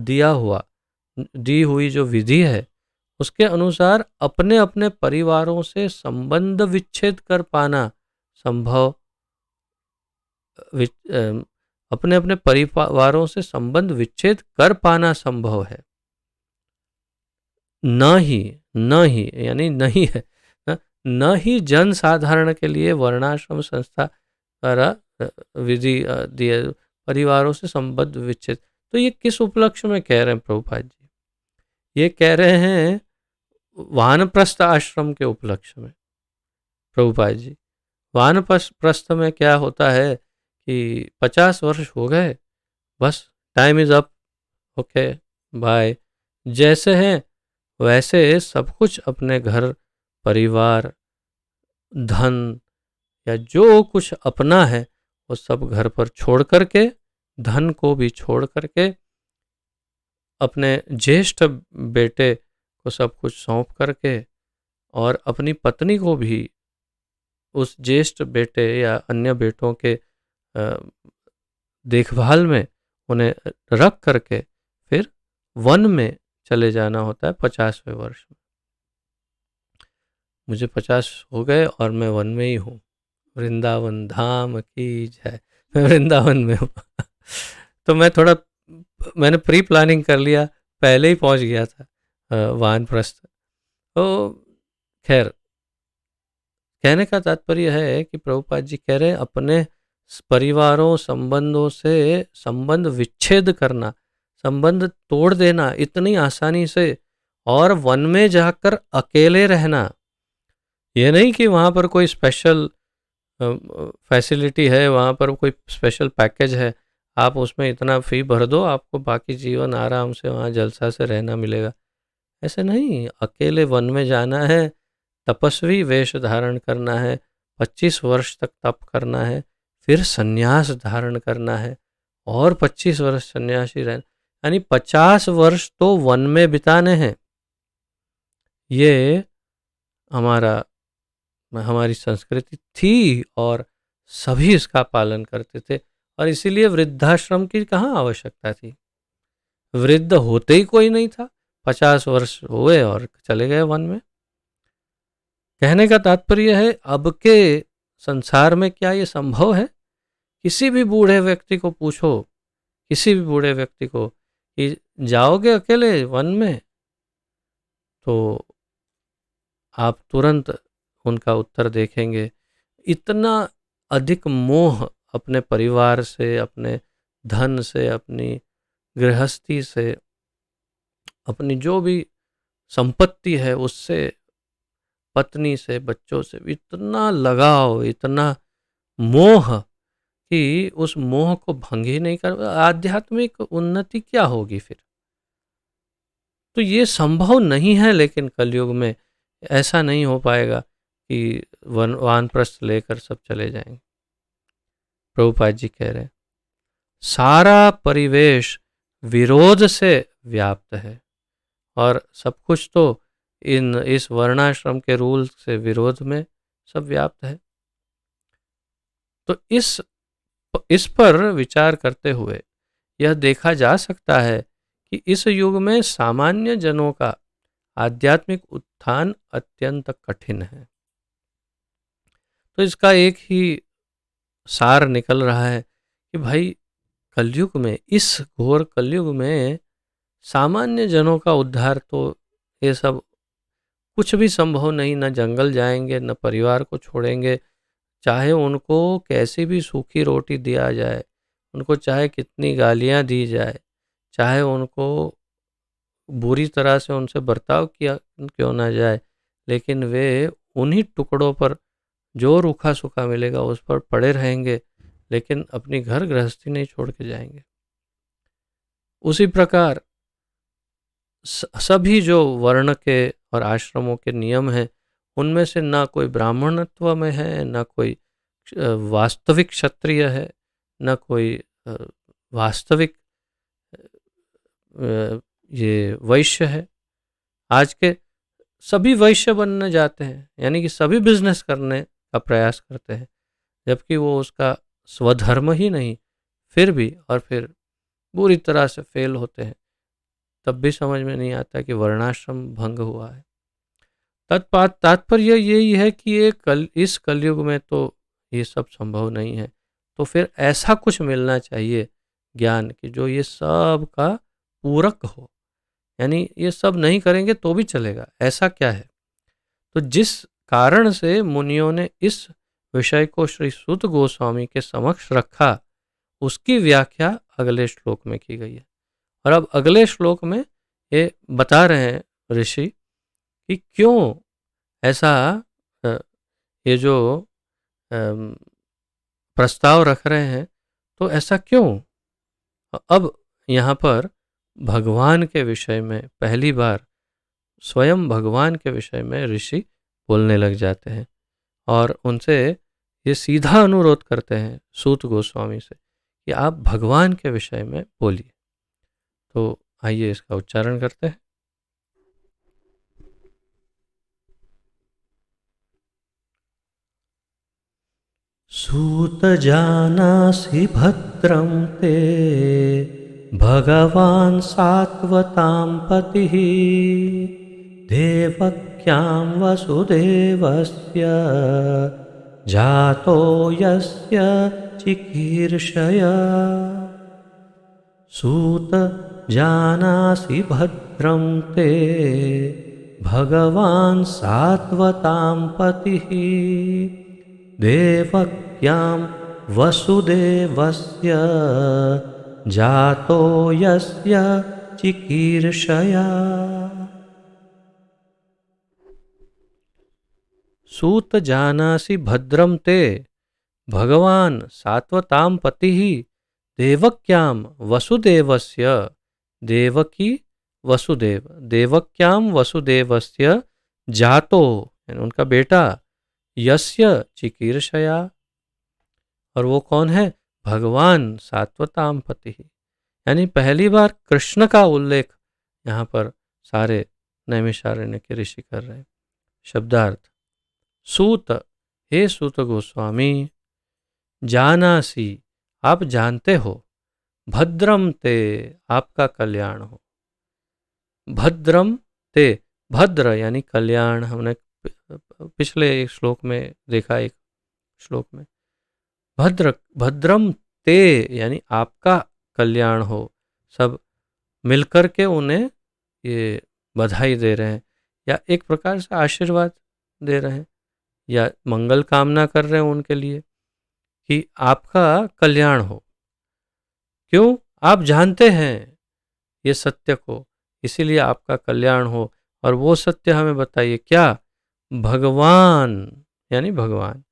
दी हुई जो विधि है उसके अनुसार अपने अपने परिवारों से संबंध विच्छेद कर पाना संभव, अपने अपने परिवारों से संबंध विच्छेद कर पाना संभव है। न ही यानी नहीं है, न ही जन साधारण के लिए वर्णाश्रम संस्था द्वारा विधि दिए परिवारों से संबंध विच्छेद। तो ये किस उपलक्ष्य में कह रहे हैं प्रभुपाद जी? ये कह रहे हैं वानप्रस्थ आश्रम के उपलक्ष्य में प्रभुपाद जी। वानप्रस्थ में क्या होता है कि 50 वर्ष हो गए, बस time is up, okay bye. जैसे हैं वैसे सब कुछ अपने घर परिवार धन या जो कुछ अपना है वो सब घर पर छोड़ करके, धन को भी छोड़ करके, अपने ज्येष्ठ बेटे को सब कुछ सौंप करके और अपनी पत्नी को भी उस ज्येष्ठ बेटे या अन्य बेटों के देखभाल में उन्हें रख करके फिर वन में चले जाना होता है 50वें वर्ष में। मुझे 50 हो गए और मैं वन में ही हूँ, वृंदावन धाम की जय, मैं वृंदावन में हूँ। तो मैंने प्री प्लानिंग कर लिया, पहले ही पहुँच गया था वानप्रस्थ। तो खैर, कहने का तात्पर्य है कि प्रभुपाद जी कह रहे हैं अपने परिवारों संबंधों से संबंध विच्छेद करना, संबंध तोड़ देना इतनी आसानी से, और वन में जाकर अकेले रहना। ये नहीं कि वहाँ पर कोई स्पेशल फैसिलिटी है, वहाँ पर कोई स्पेशल पैकेज है, आप उसमें इतना फी भर दो, आपको बाकी जीवन आराम से वहाँ जलसा से रहना मिलेगा। ऐसे नहीं, अकेले वन में जाना है, तपस्वी वेश धारण करना है, 25 वर्ष तक तप करना है, फिर संन्यास धारण करना है और 25 वर्ष सन्यासी रहना, यानी 50 वर्ष तो वन में बिताने हैं। ये हमारी संस्कृति थी और सभी इसका पालन करते थे, और इसीलिए वृद्धाश्रम की कहाँ आवश्यकता थी। वृद्ध होते ही कोई नहीं था, 50 वर्ष हुए और चले गए वन में। कहने का तात्पर्य है अब के संसार में क्या ये संभव है? किसी भी बूढ़े व्यक्ति को पूछो, किसी भी बूढ़े व्यक्ति को कि जाओगे अकेले वन में, तो आप तुरंत उनका उत्तर देखेंगे। इतना अधिक मोह अपने परिवार से, अपने धन से, अपनी गृहस्थी से, अपनी जो भी संपत्ति है उससे, पत्नी से, बच्चों से, इतना लगाव, इतना मोह कि उस मोह को भंग ही नहीं कर, आध्यात्मिक उन्नति क्या होगी फिर? तो ये संभव नहीं है। लेकिन कलयुग में ऐसा नहीं हो पाएगा कि वानप्रस्थ लेकर सब चले जाएंगे। प्रभुपाद जी कह रहे हैं सारा परिवेश विरोध से व्याप्त है, और सब कुछ तो इस वर्णाश्रम के रूल से विरोध में सब व्याप्त है। तो इस पर विचार करते हुए यह देखा जा सकता है कि इस युग में सामान्य जनों का आध्यात्मिक उत्थान अत्यंत कठिन है। तो इसका एक ही सार निकल रहा है कि भाई कलयुग में, इस घोर कलयुग में सामान्य जनों का उद्धार तो ये सब कुछ भी संभव नहीं। न जंगल जाएंगे, न परिवार को छोड़ेंगे, चाहे उनको कैसी भी सूखी रोटी दिया जाए, उनको चाहे कितनी गालियां दी जाए, चाहे उनको बुरी तरह से उनसे बर्ताव किया क्यों ना जाए, लेकिन वे उन्हीं टुकड़ों पर जो रूखा सूखा मिलेगा उस पर पड़े रहेंगे, लेकिन अपनी घर गृहस्थी नहीं छोड़ के जाएंगे। उसी प्रकार सभी जो वर्ण के और आश्रमों के नियम हैं, उनमें से ना कोई ब्राह्मणत्व में है, ना कोई वास्तविक क्षत्रिय है, ना कोई वास्तविक ये वैश्य है। आज के सभी वैश्य बनने जाते हैं, यानी कि सभी बिजनेस करने का प्रयास करते हैं, जबकि वो उसका स्वधर्म ही नहीं, फिर बुरी तरह से फेल होते हैं, तब भी समझ में नहीं आता कि वर्णाश्रम भंग हुआ है। तात्पर्य यही है कि इस कलयुग में तो ये सब संभव नहीं है, तो फिर ऐसा कुछ मिलना चाहिए ज्ञान कि जो ये सब का पूरक हो, यानी ये सब नहीं करेंगे तो भी चलेगा, ऐसा क्या है। तो जिस कारण से मुनियों ने इस विषय को श्री सूत गोस्वामी के समक्ष रखा, उसकी व्याख्या अगले श्लोक में की गई है। और अब अगले श्लोक में ये बता रहे हैं ऋषि कि क्यों ऐसा ये जो प्रस्ताव रख रहे हैं, तो ऐसा क्यों। अब यहाँ पर भगवान के विषय में पहली बार स्वयं भगवान के विषय में ऋषि बोलने लग जाते हैं और उनसे ये सीधा अनुरोध करते हैं सूत गोस्वामी से कि आप भगवान के विषय में बोलिए। तो आइए इसका उच्चारण करते हैं। सूत जानासि भद्रं ते भगवान् सात्वतां पतिः देवक्यां वसुदेवस्य जातो यस्य चिकीर्षया। सूत जानासि भद्रं ते भगवान् सात्वतां पतिः देवक्यां वसुदेवस्य जातो यस्य चिकीर्षया। सूत जानासि भद्रं ते भगवान् सात्वतां पतिः देवक्यां वसुदेवस्य देवकी वसुदेव देवक्यां वसुदेवस्य जातो, यानी उनका बेटा, यस्य चिकीर्षया, और वो कौन है, भगवान सात्वताम पति, यानी पहली बार कृष्ण का उल्लेख यहाँ पर सारे नैमिषारण्य के ऋषि कर रहे हैं। शब्दार्थ, सूत, हे सूत गोस्वामी, जानासी, आप जानते हो, भद्रम ते, आपका कल्याण हो, भद्रम ते, भद्र यानी कल्याण, हमने पिछले एक श्लोक में देखा, एक श्लोक में भद्रम ते यानी आपका कल्याण हो। सब मिलकर के उन्हें ये बधाई दे रहे हैं या एक प्रकार से आशीर्वाद दे रहे हैं या मंगल कामना कर रहे हैं उनके लिए कि आपका कल्याण हो। क्यों, आप जानते हैं ये सत्य को, इसीलिए आपका कल्याण हो। और वो सत्य हमें बताइए क्या, भगवान यानी भगवान,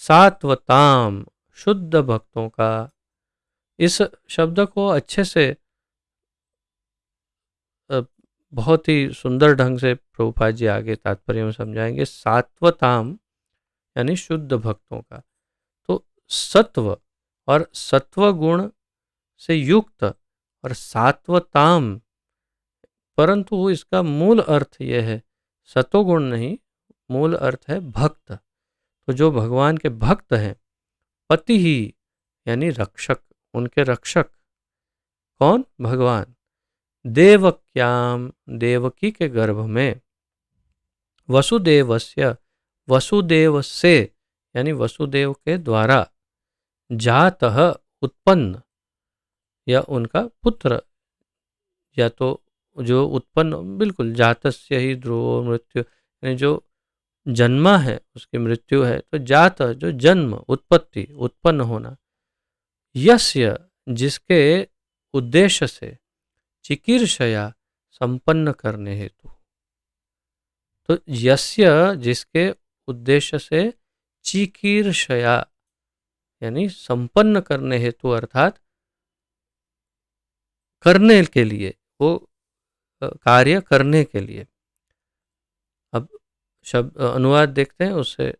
सात्वताम, शुद्ध भक्तों का। इस शब्द को अच्छे से बहुत ही सुंदर ढंग से प्रभुपाद जी आगे तात्पर्य में समझाएंगे। सात्वताम यानी शुद्ध भक्तों का, तो सत्व और सत्व गुण से युक्त और सात्वताम, परंतु इसका मूल अर्थ यह है, सतोगुण नहीं, मूल अर्थ है भक्त। तो जो भगवान के भक्त हैं, पति ही यानी रक्षक, उनके रक्षक कौन, भगवान, देवक्याम, देवकी के गर्भ में, वसुदेवस्य, वसुदेव से यानी वसुदेव के द्वारा, जातः उत्पन्न या उनका पुत्र, या तो जो उत्पन्न, बिल्कुल जातस्य ही ध्रुवो मृत्यु, यानी जो जन्मा है उसकी मृत्यु है, तो जात जो जन्म, उत्पत्ति, उत्पन्न होना, यस्य जिसके उद्देश्य से, चिकीर्षया संपन्न करने हेतु, तो यस्य जिसके उद्देश्य से, चिकीर्षया यानी संपन्न करने हेतु, अर्थात करने के लिए, वो कार्य करने के लिए। अब शब्द अनुवाद देखते हैं, उससे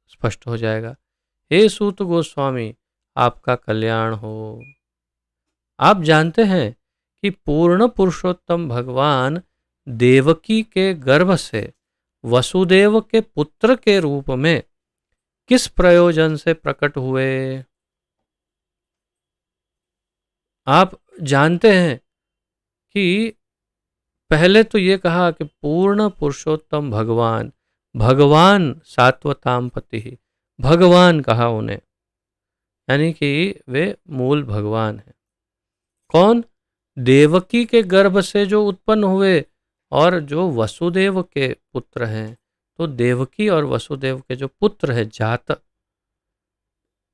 स्पष्ट हो जाएगा। हे सूत गोस्वामी, आपका कल्याण हो। आप जानते हैं कि पूर्ण पुरुषोत्तम भगवान देवकी के गर्भ से वसुदेव के पुत्र के रूप में किस प्रयोजन से प्रकट हुए। आप जानते हैं कि पहले तो ये कहा कि पूर्ण पुरुषोत्तम भगवान, भगवान सात्वताम पति, भगवान कहा उन्हें, यानी कि वे मूल भगवान हैं। कौन? देवकी के गर्भ से जो उत्पन्न हुए और जो वसुदेव के पुत्र हैं। तो देवकी और वसुदेव के जो पुत्र हैं, जात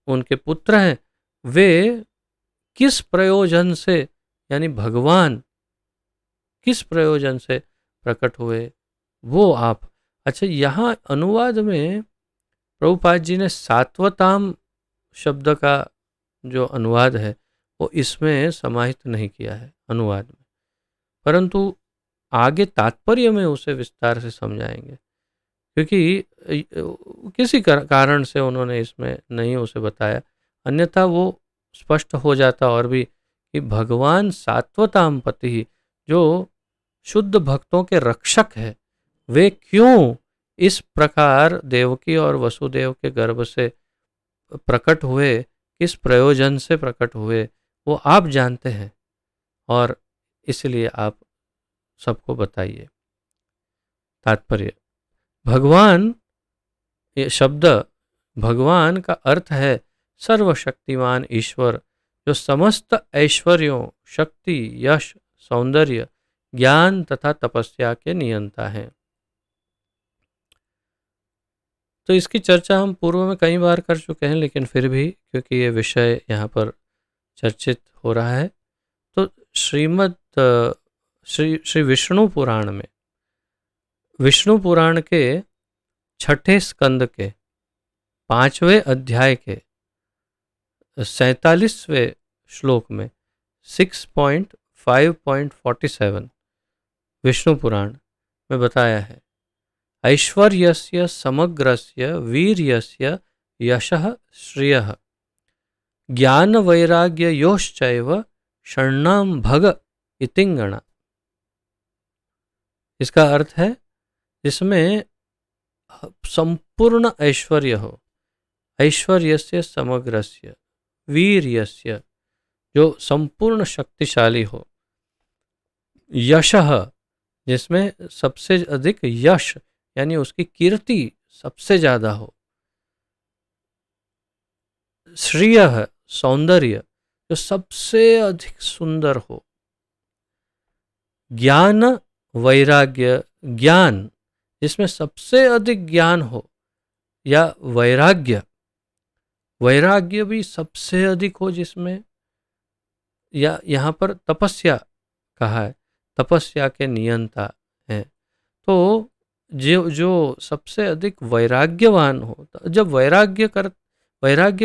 उनके पुत्र हैं, वे किस प्रयोजन से, यानी भगवान किस प्रयोजन से प्रकट हुए, वो आप। अच्छा, यहाँ अनुवाद में प्रभुपाद जी ने सात्वताम शब्द का जो अनुवाद है वो इसमें समाहित नहीं किया है अनुवाद में, परंतु आगे तात्पर्य में उसे विस्तार से समझाएंगे, क्योंकि किसी कारण से उन्होंने इसमें नहीं उसे बताया, अन्यथा वो स्पष्ट हो जाता और भी कि भगवान सात्वताम पति, जो शुद्ध भक्तों के रक्षक है, वे क्यों इस प्रकार देवकी और वसुदेव के गर्भ से प्रकट हुए, किस प्रयोजन से प्रकट हुए, वो आप जानते हैं और इसलिए आप सबको बताइए। तात्पर्य, भगवान, ये शब्द भगवान का अर्थ है सर्वशक्तिमान ईश्वर, जो समस्त ऐश्वर्यों, शक्ति, यश, सौंदर्य, ज्ञान तथा तपस्या के नियंता हैं। तो इसकी चर्चा हम पूर्व में कई बार कर चुके हैं, लेकिन फिर भी क्योंकि ये विषय यहाँ पर चर्चित हो रहा है, तो श्री विष्णु पुराण में, विष्णु पुराण के छठे स्कंद के 5वें अध्याय के 47वें श्लोक में 6.5.47 विष्णु पुराण में बताया है, ऐश्वर्यस्य समग्रस्य वीर्यस्य यशः श्रियः ज्ञान वैराग्य योश्चैव षण्णाम भग इतिंगणा। इसका अर्थ है जिसमें संपूर्ण ऐश्वर्य हो, ऐश्वर्यस्य समग्रस्य, वीर्यस्य जो संपूर्ण शक्तिशाली हो, यशः जिसमें सबसे अधिक यश यानी उसकी कीर्ति सबसे ज्यादा हो, श्रियः सौंदर्य जो सबसे अधिक सुंदर हो, ज्ञान वैराग्य ज्ञान जिसमें सबसे अधिक ज्ञान हो, या वैराग्य, वैराग्य भी सबसे अधिक हो जिसमें, या यहाँ पर तपस्या कहा है, तपस्या के नियंता हैं। तो जो जो सबसे अधिक वैराग्यवान हो, जब वैराग्य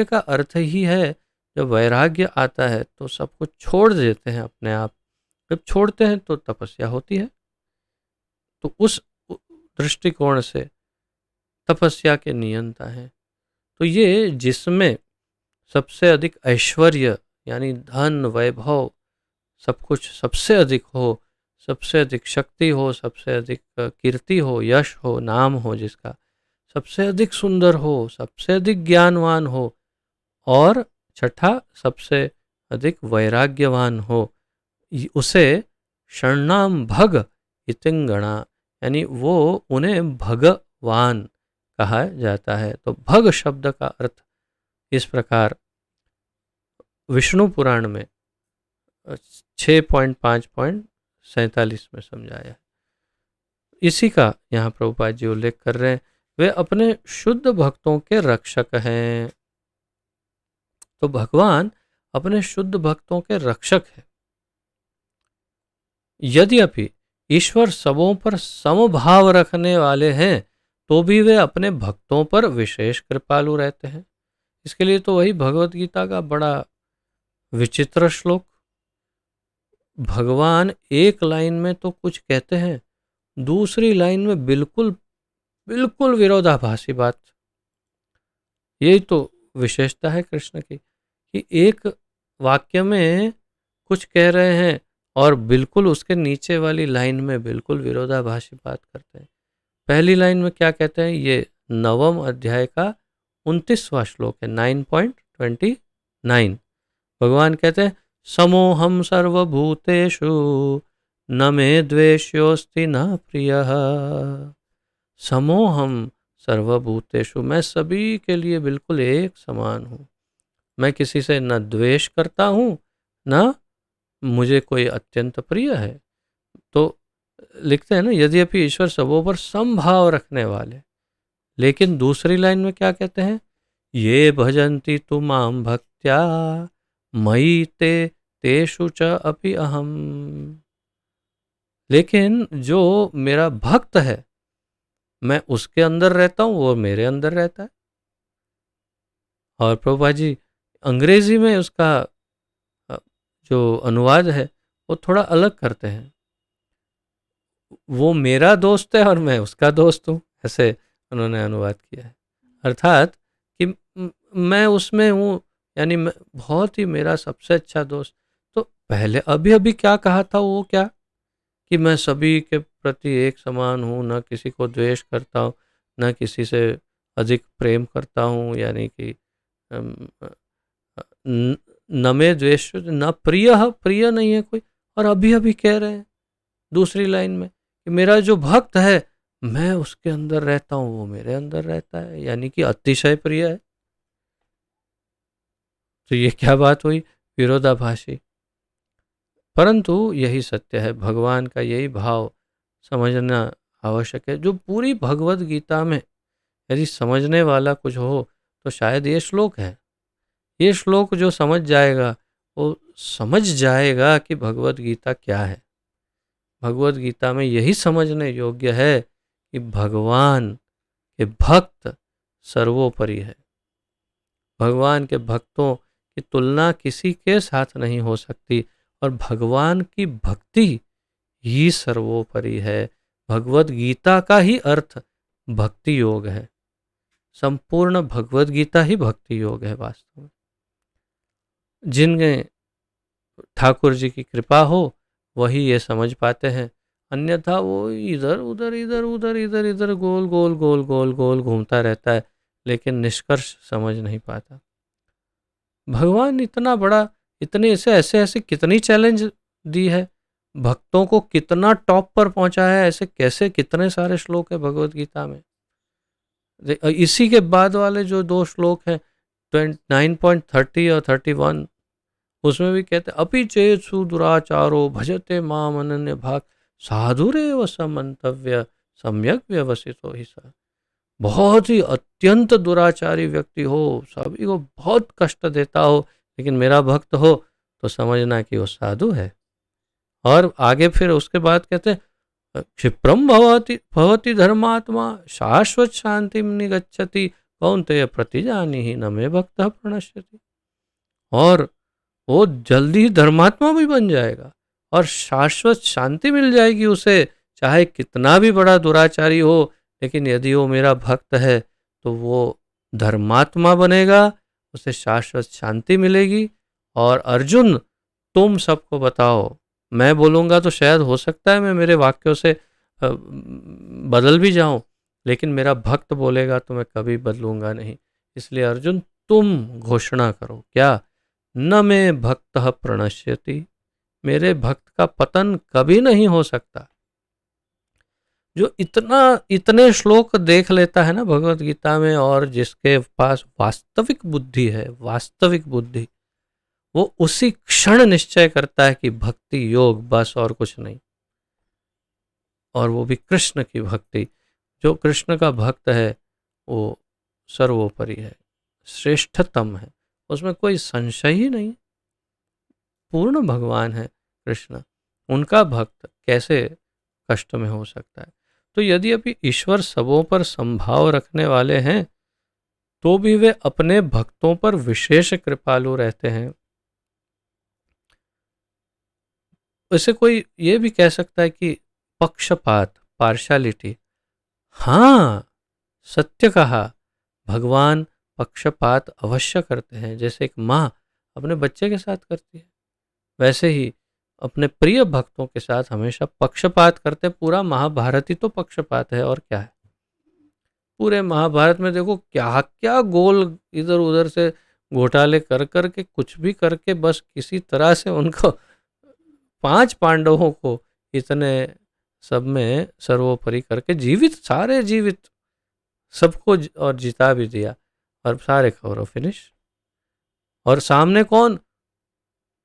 का अर्थ ही है, जब वैराग्य आता है तो सब कुछ छोड़ देते हैं अपने आप, जब छोड़ते हैं तो तपस्या होती है। तो उस दृष्टिकोण से तपस्या के नियंता हैं। तो ये जिसमें सबसे अधिक ऐश्वर्य यानी धन वैभव सब कुछ सबसे अधिक हो, सबसे अधिक शक्ति हो, सबसे अधिक कीर्ति हो, यश हो, नाम हो, जिसका सबसे अधिक सुंदर हो, सबसे अधिक ज्ञानवान हो, और छठा सबसे अधिक वैराग्यवान हो, उसे शरणाम भग इतिंगणा, यानी वो उन्हें भगवान कहा जाता है। तो भग शब्द का अर्थ इस प्रकार विष्णु पुराण में 6.5.47 में समझाया है। इसी का यहाँ प्रभुपाद जी उल्लेख कर रहे हैं, वे अपने शुद्ध भक्तों के रक्षक हैं। तो भगवान अपने शुद्ध भक्तों के रक्षक है। यद्यपि ईश्वर सबों पर समभाव रखने वाले हैं, तो भी वे अपने भक्तों पर विशेष कृपालु रहते हैं। इसके लिए तो वही भगवत गीता का बड़ा विचित्र श्लोक, भगवान एक लाइन में तो कुछ कहते हैं, दूसरी लाइन में बिल्कुल बिल्कुल विरोधाभासी बात। यही तो विशेषता है कृष्ण की, कि एक वाक्य में कुछ कह रहे हैं और बिल्कुल उसके नीचे वाली लाइन में बिल्कुल विरोधाभासी बात करते हैं। पहली लाइन में क्या कहते हैं, ये 9वें अध्याय का 29वां श्लोक है, 9.29। भगवान कहते हैं, समोहम सर्वभूतेषु न मे द्वेष्योस्ति न प्रियः। समोहम सर्वभूतेषु, मैं सभी के लिए बिल्कुल एक समान हूँ। मैं किसी से न द्वेष करता हूँ, न मुझे कोई अत्यंत प्रिय है। तो लिखते हैं ना, यद्यपि ईश्वर सबों पर समभाव रखने वाले, लेकिन दूसरी लाइन में क्या कहते हैं, ये भजन्ति तु मां भक्त्या मयि ते तेषु च अपि अहम। लेकिन जो मेरा भक्त है, मैं उसके अंदर रहता हूँ, वो मेरे अंदर रहता है। और प्रभुपाद जी अंग्रेजी में उसका जो अनुवाद है वो थोड़ा अलग करते हैं। वो मेरा दोस्त है और मैं उसका दोस्त हूँ, ऐसे उन्होंने अनुवाद किया है। अर्थात कि मैं उसमें हूँ, यानी बहुत ही मेरा सबसे अच्छा दोस्त। तो पहले अभी अभी क्या कहा था वो, क्या कि मैं सभी के प्रति एक समान हूँ, न किसी को द्वेष करता हूँ, न किसी से अधिक प्रेम करता हूँ, यानी कि न में द्वेष न प्रिय, प्रिय नहीं है कोई। और अभी अभी कह रहे हैं दूसरी लाइन में कि मेरा जो भक्त है, मैं उसके अंदर रहता हूँ, वो मेरे अंदर रहता है, यानी कि अतिशय प्रिय है। तो ये क्या बात हुई, विरोधाभासी। परंतु यही सत्य है, भगवान का यही भाव समझना आवश्यक है। जो पूरी भगवत गीता में यदि समझने वाला कुछ हो तो शायद ये श्लोक है। ये श्लोक जो समझ जाएगा वो समझ जाएगा कि भगवत गीता क्या है। भगवत गीता में यही समझने योग्य है कि भगवान के भक्त सर्वोपरि है। भगवान के भक्तों की तुलना किसी के साथ नहीं हो सकती, और भगवान की भक्ति ही सर्वोपरि है। भगवत गीता का ही अर्थ भक्ति योग है। संपूर्ण भगवत गीता ही भक्ति योग है वास्तव में। जिनके ठाकुर जी की कृपा हो वही ये समझ पाते हैं, अन्यथा वो इधर उधर इधर उधर इधर इधर गोल गोल गोल गोल गोल घूमता रहता है, लेकिन निष्कर्ष समझ नहीं पाता। भगवान इतना बड़ा, इतने ऐसे ऐसे ऐसे कितनी चैलेंज दी है, भक्तों को कितना टॉप पर पहुंचाया है, ऐसे कैसे कितने सारे श्लोक है भगवत गीता में। इसी के बाद वाले जो दो श्लोक हैं 9.30 और 31, उसमें भी कहते अपि चेत्सु दुराचारो भजते माम अनन्य भाग साधुरेव समन्तव्य सम्यक व्यवसितो ही सा। बहुत ही अत्यंत दुराचारी व्यक्ति हो, सभी को बहुत कष्ट देता हो, लेकिन मेरा भक्त हो तो समझना कि वो साधु है। और आगे फिर उसके बाद कहते हैं क्षिप्रम भवति भवति धर्मात्मा शाश्वत शांति निगच्छति कौन्तेय प्रतिजानीहि न मे भक्तः प्रणश्यति। और वो जल्दी ही धर्मात्मा भी बन जाएगा और शाश्वत शांति मिल जाएगी उसे, चाहे कितना भी बड़ा दुराचारी हो, लेकिन यदि वो मेरा भक्त है तो वो धर्मात्मा बनेगा, उसे शाश्वत शांति मिलेगी। और अर्जुन, तुम सबको बताओ, मैं बोलूँगा तो शायद हो सकता है मैं मेरे वाक्यों से बदल भी जाऊं, लेकिन मेरा भक्त बोलेगा तो मैं कभी बदलूंगा नहीं। इसलिए अर्जुन तुम घोषणा करो, क्या, न मैं भक्त प्रणश्यति, मेरे भक्त का पतन कभी नहीं हो सकता। जो इतने श्लोक देख लेता है ना भगवत गीता में, और जिसके पास वास्तविक बुद्धि है, वास्तविक बुद्धि, वो उसी क्षण निश्चय करता है कि भक्ति योग बस और कुछ नहीं। और वो भी कृष्ण की भक्ति। जो कृष्ण का भक्त है वो सर्वोपरि है, श्रेष्ठतम है, उसमें कोई संशय ही नहीं। पूर्ण भगवान है कृष्ण, उनका भक्त कैसे कष्ट में हो सकता है। तो यदि अभी ईश्वर सबों पर संभाव रखने वाले हैं तो भी वे अपने भक्तों पर विशेष कृपालु रहते हैं। वैसे कोई ये भी कह सकता है कि पक्षपात, पार्शालिटी, हाँ सत्य कहा, भगवान पक्षपात अवश्य करते हैं। जैसे एक माँ अपने बच्चे के साथ करती है, वैसे ही अपने प्रिय भक्तों के साथ हमेशा पक्षपात करते। पूरा महाभारत ही तो पक्षपात है, और क्या है। पूरे महाभारत में देखो क्या क्या गोल इधर उधर से घोटाले कर कर के कुछ भी करके बस किसी तरह से उनको 5 पांडवों को इतने सब में सर्वोपरि करके जीवित, सारे जीवित सबको और जिता भी दिया और सारे कौरव फिनिश। और सामने कौन?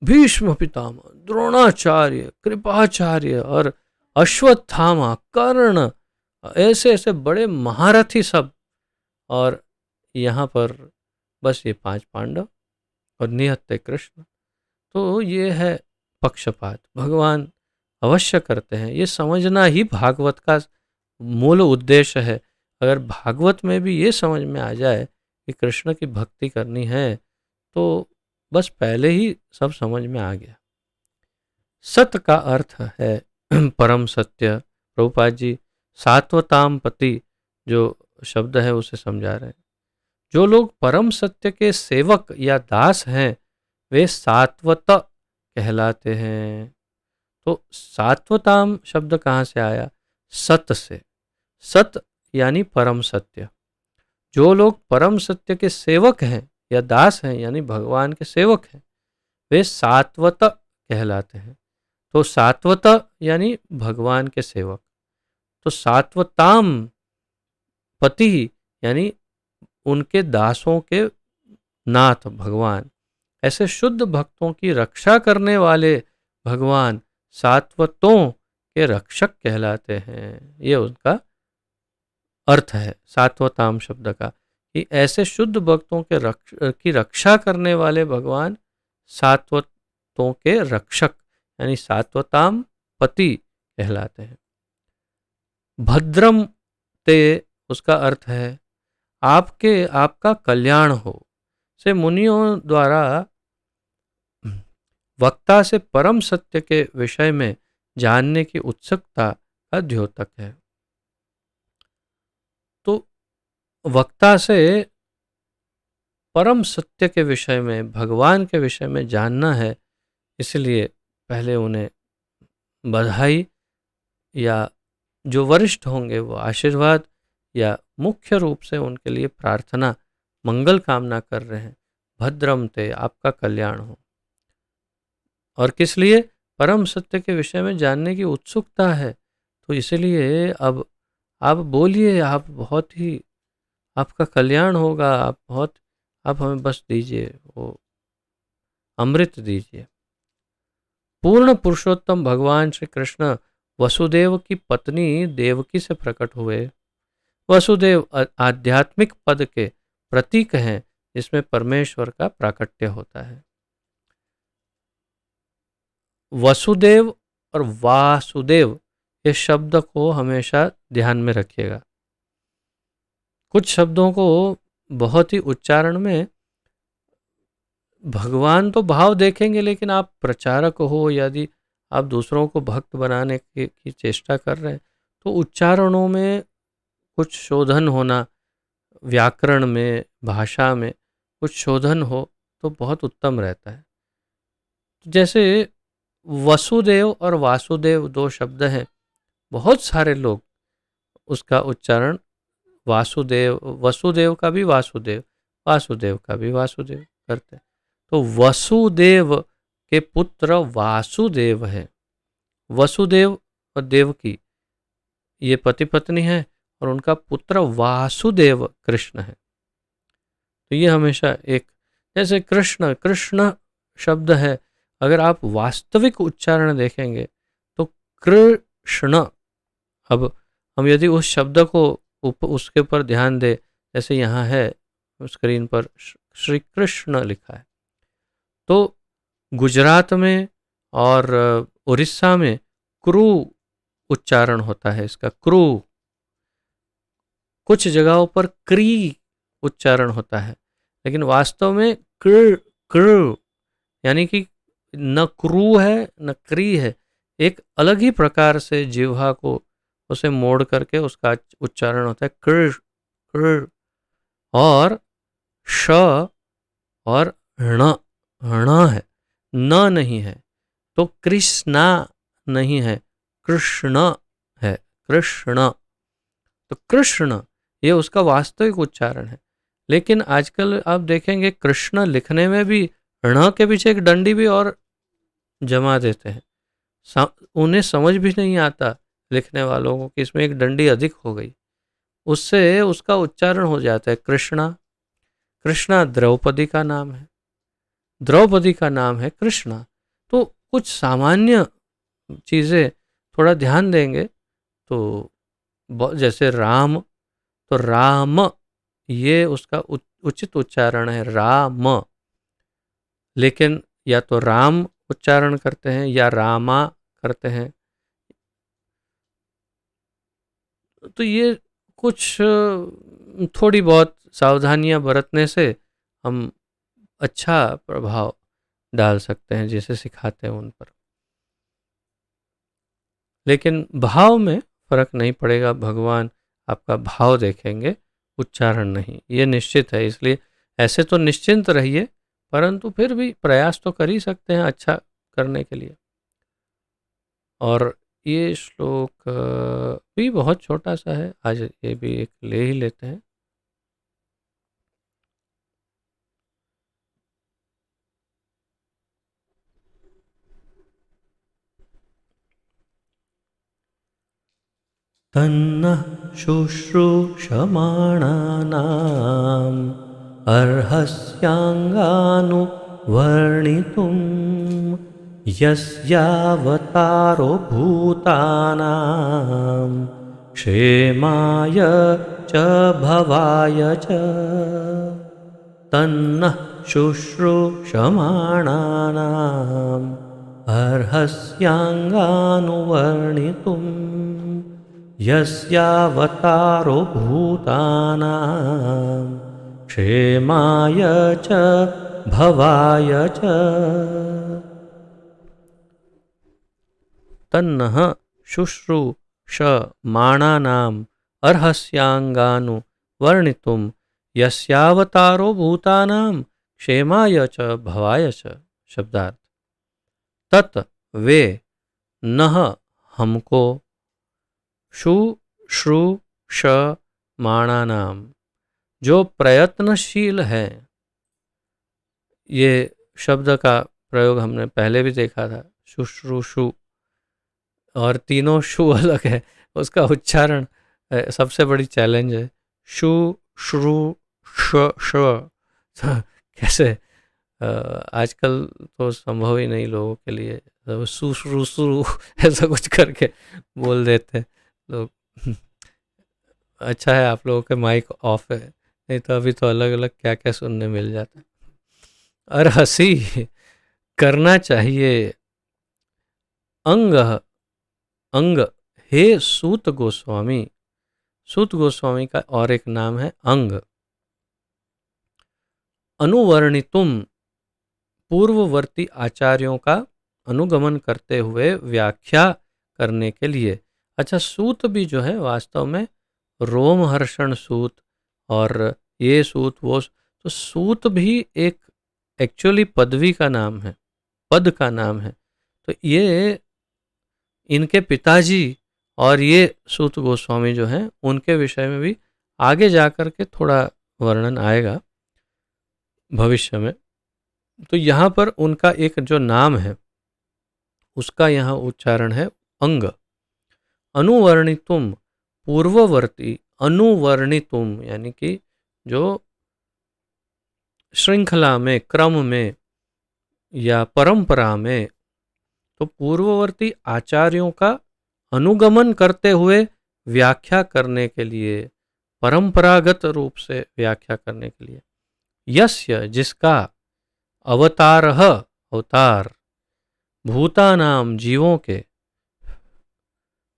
भीष्म पितामह, द्रोणाचार्य, कृपाचार्य और अश्वत्थामा, कर्ण, ऐसे ऐसे बड़े महारथी सब। और यहाँ पर बस ये 5 पांडव और निहत्थे कृष्ण। तो ये है पक्षपात, भगवान अवश्य करते हैं। ये समझना ही भागवत का मूल उद्देश्य है। अगर भागवत में भी ये समझ में आ जाए कि कृष्ण की भक्ति करनी है तो बस पहले ही सब समझ में आ गया। सत का अर्थ है परम सत्य। प्रभुपाद जी सात्वताम पति जो शब्द है उसे समझा रहे हैं। जो लोग परम सत्य के सेवक या दास हैं वे सात्वत कहलाते हैं। तो सात्वताम शब्द कहाँ से आया? सत से। सत यानी परम सत्य। जो लोग परम सत्य के सेवक हैं या दास हैं यानी भगवान के सेवक हैं वे सात्वत कहलाते हैं। तो सात्वत यानी भगवान के सेवक। तो सात्वताम पति यानी उनके दासों के नाथ भगवान। ऐसे शुद्ध भक्तों की रक्षा करने वाले भगवान सात्वतों के रक्षक कहलाते हैं। ये उनका अर्थ है सात्वताम शब्द का, कि ऐसे शुद्ध भक्तों की रक्षा करने वाले भगवान सात्वतों के रक्षक यानी सात्वताम पति कहलाते हैं। भद्रम ते उसका अर्थ है आपका कल्याण हो। से मुनियों द्वारा वक्ता से परम सत्य के विषय में जानने की उत्सुकता का द्योतक है। तो वक्ता से परम सत्य के विषय में, भगवान के विषय में जानना है, इसलिए पहले उन्हें बधाई या जो वरिष्ठ होंगे वो आशीर्वाद या मुख्य रूप से उनके लिए प्रार्थना, मंगल कामना कर रहे हैं। भद्रम ते आपका कल्याण हो। और किस लिए? परम सत्य के विषय में जानने की उत्सुकता है। तो इसलिए अब आप बोलिए, आप बहुत ही आपका कल्याण होगा। आप हमें बस दीजिए, वो अमृत दीजिए। पूर्ण पुरुषोत्तम भगवान श्री कृष्ण वसुदेव की पत्नी देवकी से प्रकट हुए। वसुदेव आध्यात्मिक पद के प्रतीक हैं जिसमें परमेश्वर का प्राकट्य होता है। वसुदेव और वासुदेव इस शब्द को हमेशा ध्यान में रखिएगा। कुछ शब्दों को बहुत ही उच्चारण में भगवान तो भाव देखेंगे, लेकिन आप प्रचारक हो, यदि आप दूसरों को भक्त बनाने की चेष्टा कर रहे हैं तो उच्चारणों में कुछ शोधन होना, व्याकरण में, भाषा में कुछ शोधन हो तो बहुत उत्तम रहता है। जैसे वसुदेव और वासुदेव 2 शब्द हैं, बहुत सारे लोग उसका उच्चारण वसुदेव का भी वासुदेव, वासुदेव का भी वासुदेव करते हैं। तो वसुदेव के पुत्र वासुदेव है। वसुदेव और देवकी ये पति पत्नी है और उनका पुत्र वासुदेव कृष्ण है। तो ये हमेशा एक, जैसे कृष्ण शब्द है, अगर आप वास्तविक उच्चारण देखेंगे तो कृष्ण, अब हम यदि उस शब्द को उसके ऊपर ध्यान दें, जैसे यहाँ है स्क्रीन पर श्री कृष्ण लिखा है, तो गुजरात में और उड़ीसा में क्रू उच्चारण होता है इसका, क्रू। कुछ जगहों पर क्री उच्चारण होता है, लेकिन वास्तव में कृ यानी कि न क्रू है न क्री है। एक अलग ही प्रकार से जिह्वा को उसे मोड़ करके उसका उच्चारण होता है कृ। और श और ण है, न नहीं है। तो कृष्णा नहीं है, कृष्ण है, कृष्ण। तो कृष्ण ये उसका वास्तविक उच्चारण है। लेकिन आजकल आप देखेंगे कृष्ण लिखने में भी ण के पीछे एक डंडी भी और जमा देते हैं। उन्हें समझ भी नहीं आता लिखने वालों को कि इसमें एक डंडी अधिक हो गई, उससे उसका उच्चारण हो जाता है कृष्णा। कृष्णा द्रौपदी का नाम है, द्रौपदी का नाम है कृष्णा। तो कुछ सामान्य चीज़ें थोड़ा ध्यान देंगे तो जैसे राम, तो राम ये उसका उचित उच्चारण है राम, लेकिन या तो राम उच्चारण करते हैं या रामा करते हैं। तो ये कुछ थोड़ी बहुत सावधानियां बरतने से हम अच्छा प्रभाव डाल सकते हैं जैसे सिखाते हैं उन पर। लेकिन भाव में फर्क नहीं पड़ेगा, भगवान आपका भाव देखेंगे, उच्चारण नहीं, ये निश्चित है। इसलिए ऐसे तो निश्चिंत रहिए, परंतु फिर भी प्रयास तो कर ही सकते हैं अच्छा करने के लिए। और ये श्लोक भी बहुत छोटा सा है, आज ये भी एक ले ही लेते हैं। तन्नः शुश्रूषमाणानाम् अर्हस्याङ्गानुवर्णितुं यस्यावतारो भूतानां क्षेमाय च भवाय च। तन्नः शुश्रूषमाणानाम् अर्हस्याङ्गानुवर्णितुं यस्यावतारो भूतानां क्षेमाय च भवाय च। तन्नः शुश्रूषमाणानाम् अर्हस्याङ्गानुवर्णितुं यस्यावतारो भूतानां क्षेमाय च भवाय च। शब्दार्थ, तत् वे नः हमको, शुश्रूषमाणानाम जो प्रयत्नशील है, ये शब्द का प्रयोग हमने पहले भी देखा था, शुश्रूषु, और तीनों शु अलग है, उसका उच्चारण सबसे बड़ी चैलेंज है। शु श्रु श श कैसे आजकल तो संभव ही नहीं लोगों के लिए, सु श्रु श्रु ऐसा कुछ करके बोल देते लोग। अच्छा है आप लोगों के माइक ऑफ है, नहीं तो अभी तो अलग अलग क्या क्या सुनने मिल जाता। और हंसी करना चाहिए। अंग अंग, हे सूत गोस्वामी, सूत गोस्वामी का और एक नाम है अंग। अनुवर्णितुम, पूर्ववर्ती आचार्यों का अनुगमन करते हुए व्याख्या करने के लिए। अच्छा, सूत भी जो है वास्तव में रोमहर्षण सूत और ये सूत वो, तो सूत भी एक एक्चुअली पदवी का नाम है, पद का नाम है। तो ये इनके पिताजी और ये सूत गोस्वामी जो हैं उनके विषय में भी आगे जाकर के थोड़ा वर्णन आएगा भविष्य में। तो यहाँ पर उनका एक जो नाम है उसका यहाँ उच्चारण है अंग। अनुवर्णितुम, पूर्ववर्ती, अनुवर्णितुम यानी कि जो श्रृंखला में, क्रम में या परंपरा में, तो पूर्ववर्ती आचार्यों का अनुगमन करते हुए व्याख्या करने के लिए, परंपरागत रूप से व्याख्या करने के लिए। यस्य, जिसका, अवतारः, अवतार, भूतानाम, जीवों के,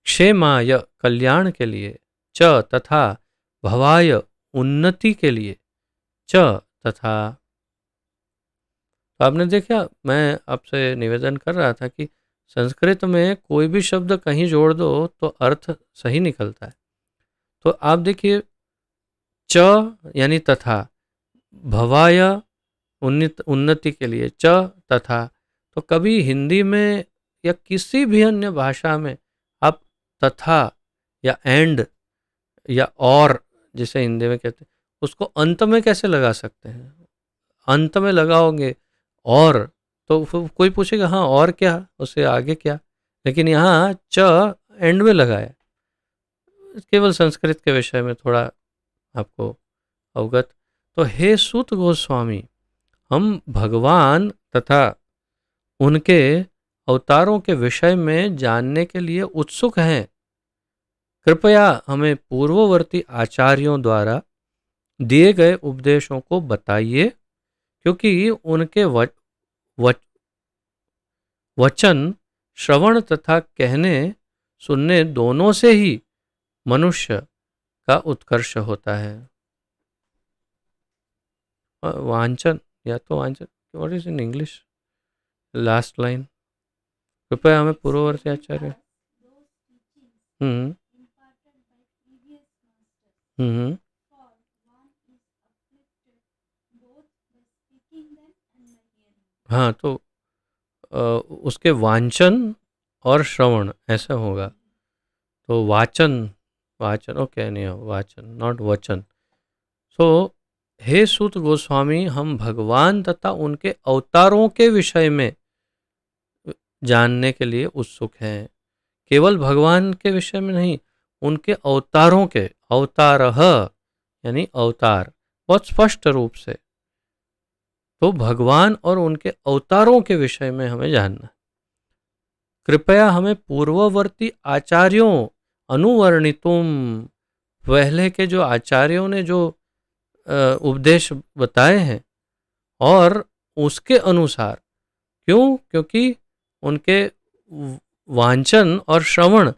क्षेमाय, कल्याण के लिए, च, तथा, भवाय, उन्नति के लिए, च, तथा। तो आपने देखा, मैं आपसे निवेदन कर रहा था कि संस्कृत में कोई भी शब्द कहीं जोड़ दो तो अर्थ सही निकलता है। तो आप देखिए, च यानी तथा, भवाय उन्नति के लिए, च, तथा। तो कभी हिंदी में या किसी भी अन्य भाषा में आप तथा या एंड या और, जिसे हिंदी में कहते हैं, उसको अंत में कैसे लगा सकते हैं? अंत में लगाओगे और, तो फिर कोई पूछेगा हाँ और क्या, उससे आगे क्या, लेकिन यहाँ च एंड में लगाया। केवल संस्कृत के विषय में थोड़ा आपको अवगत। तो हे सूत गोस्वामी, हम भगवान तथा उनके अवतारों के विषय में जानने के लिए उत्सुक हैं। कृपया हमें पूर्ववर्ती आचार्यों द्वारा दिए गए उपदेशों को बताइए, क्योंकि उनके वचन श्रवण तथा कहने सुनने दोनों से ही मनुष्य का उत्कर्ष होता है। वांचन, या तो वांचन, what is in English last line? कृपया हमें पूर्ववर्ती आचार्य। हम्म हम्म हाँ, तो उसके वांचन और श्रवण ऐसा होगा। तो वाचन, वाचन ओके, नहीं वाचन नॉट वचन। सो हे सूत गोस्वामी, हम भगवान तथा उनके अवतारों के विषय में जानने के लिए उत्सुक हैं। केवल भगवान के विषय में नहीं, उनके अवतारों के, अवतारः यानी अवतार, बहुत स्पष्ट रूप से। तो भगवान और उनके अवतारों के विषय में हमें जानना। कृपया हमें पूर्ववर्ती आचार्यों अनुवर्णितुम, पहले के जो आचार्यों ने जो उपदेश बताए हैं और उसके अनुसार, क्यों? क्योंकि उनके वांचन और श्रवण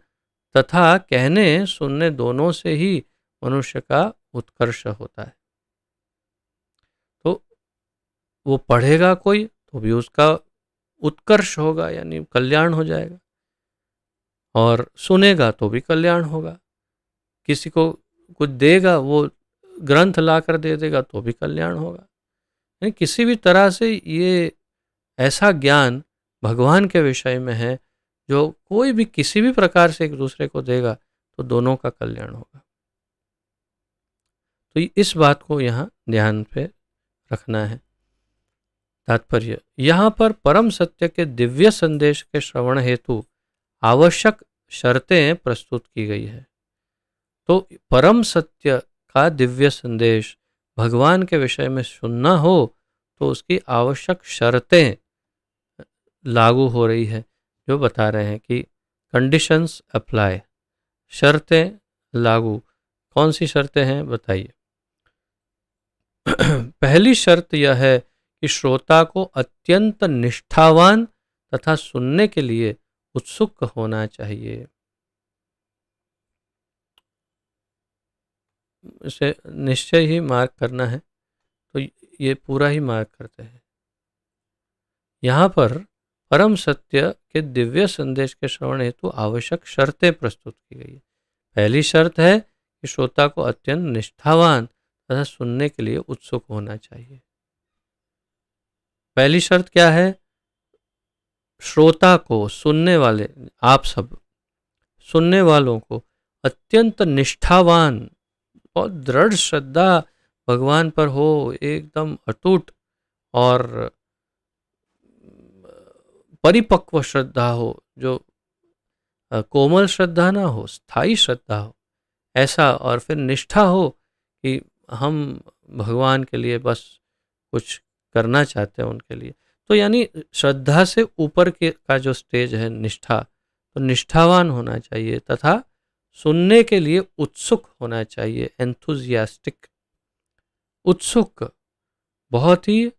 तथा कहने सुनने दोनों से ही मनुष्य का उत्कर्ष होता है। तो वो पढ़ेगा कोई तो भी उसका उत्कर्ष होगा, यानी कल्याण हो जाएगा, और सुनेगा तो भी कल्याण होगा। किसी को कुछ देगा, वो ग्रंथ ला कर दे देगा तो भी कल्याण होगा। यानी किसी भी तरह से ये ऐसा ज्ञान भगवान के विषय में है जो कोई भी किसी भी प्रकार से एक दूसरे को देगा तो दोनों का कल्याण होगा। तो इस बात को यहाँ ध्यान पे रखना है। तात्पर्य, यहाँ पर परम सत्य के दिव्य संदेश के श्रवण हेतु आवश्यक शर्तें प्रस्तुत की गई है। तो परम सत्य का दिव्य संदेश भगवान के विषय में सुनना हो तो उसकी आवश्यक शर्तें लागू हो रही है, जो बता रहे हैं कि कंडीशंस अप्लाई, शर्तें लागू। कौन सी शर्तें हैं बताइए? पहली शर्त यह है कि श्रोता को अत्यंत निष्ठावान तथा सुनने के लिए उत्सुक होना चाहिए। इसे निश्चय ही मार्क करना है, तो ये पूरा ही मार्क करते हैं। यहाँ पर परम सत्य के दिव्य संदेश के श्रवण हेतु आवश्यक शर्तें प्रस्तुत की गई है। पहली शर्त है कि श्रोता को अत्यंत निष्ठावान तथा सुनने के लिए उत्सुक होना चाहिए। पहली शर्त क्या है? श्रोता को, सुनने वाले, आप सब सुनने वालों को अत्यंत निष्ठावान और दृढ़ श्रद्धा भगवान पर हो, एकदम अटूट और परिपक्व श्रद्धा हो, जो कोमल श्रद्धा ना हो, स्थायी श्रद्धा हो ऐसा, और फिर निष्ठा हो कि हम भगवान के लिए बस कुछ करना चाहते हैं उनके लिए। तो यानी श्रद्धा से ऊपर के का जो स्टेज है निष्ठा, तो निष्ठावान होना चाहिए तथा सुनने के लिए उत्सुक होना चाहिए, एंथुजियास्टिक, उत्सुक, बहुत ही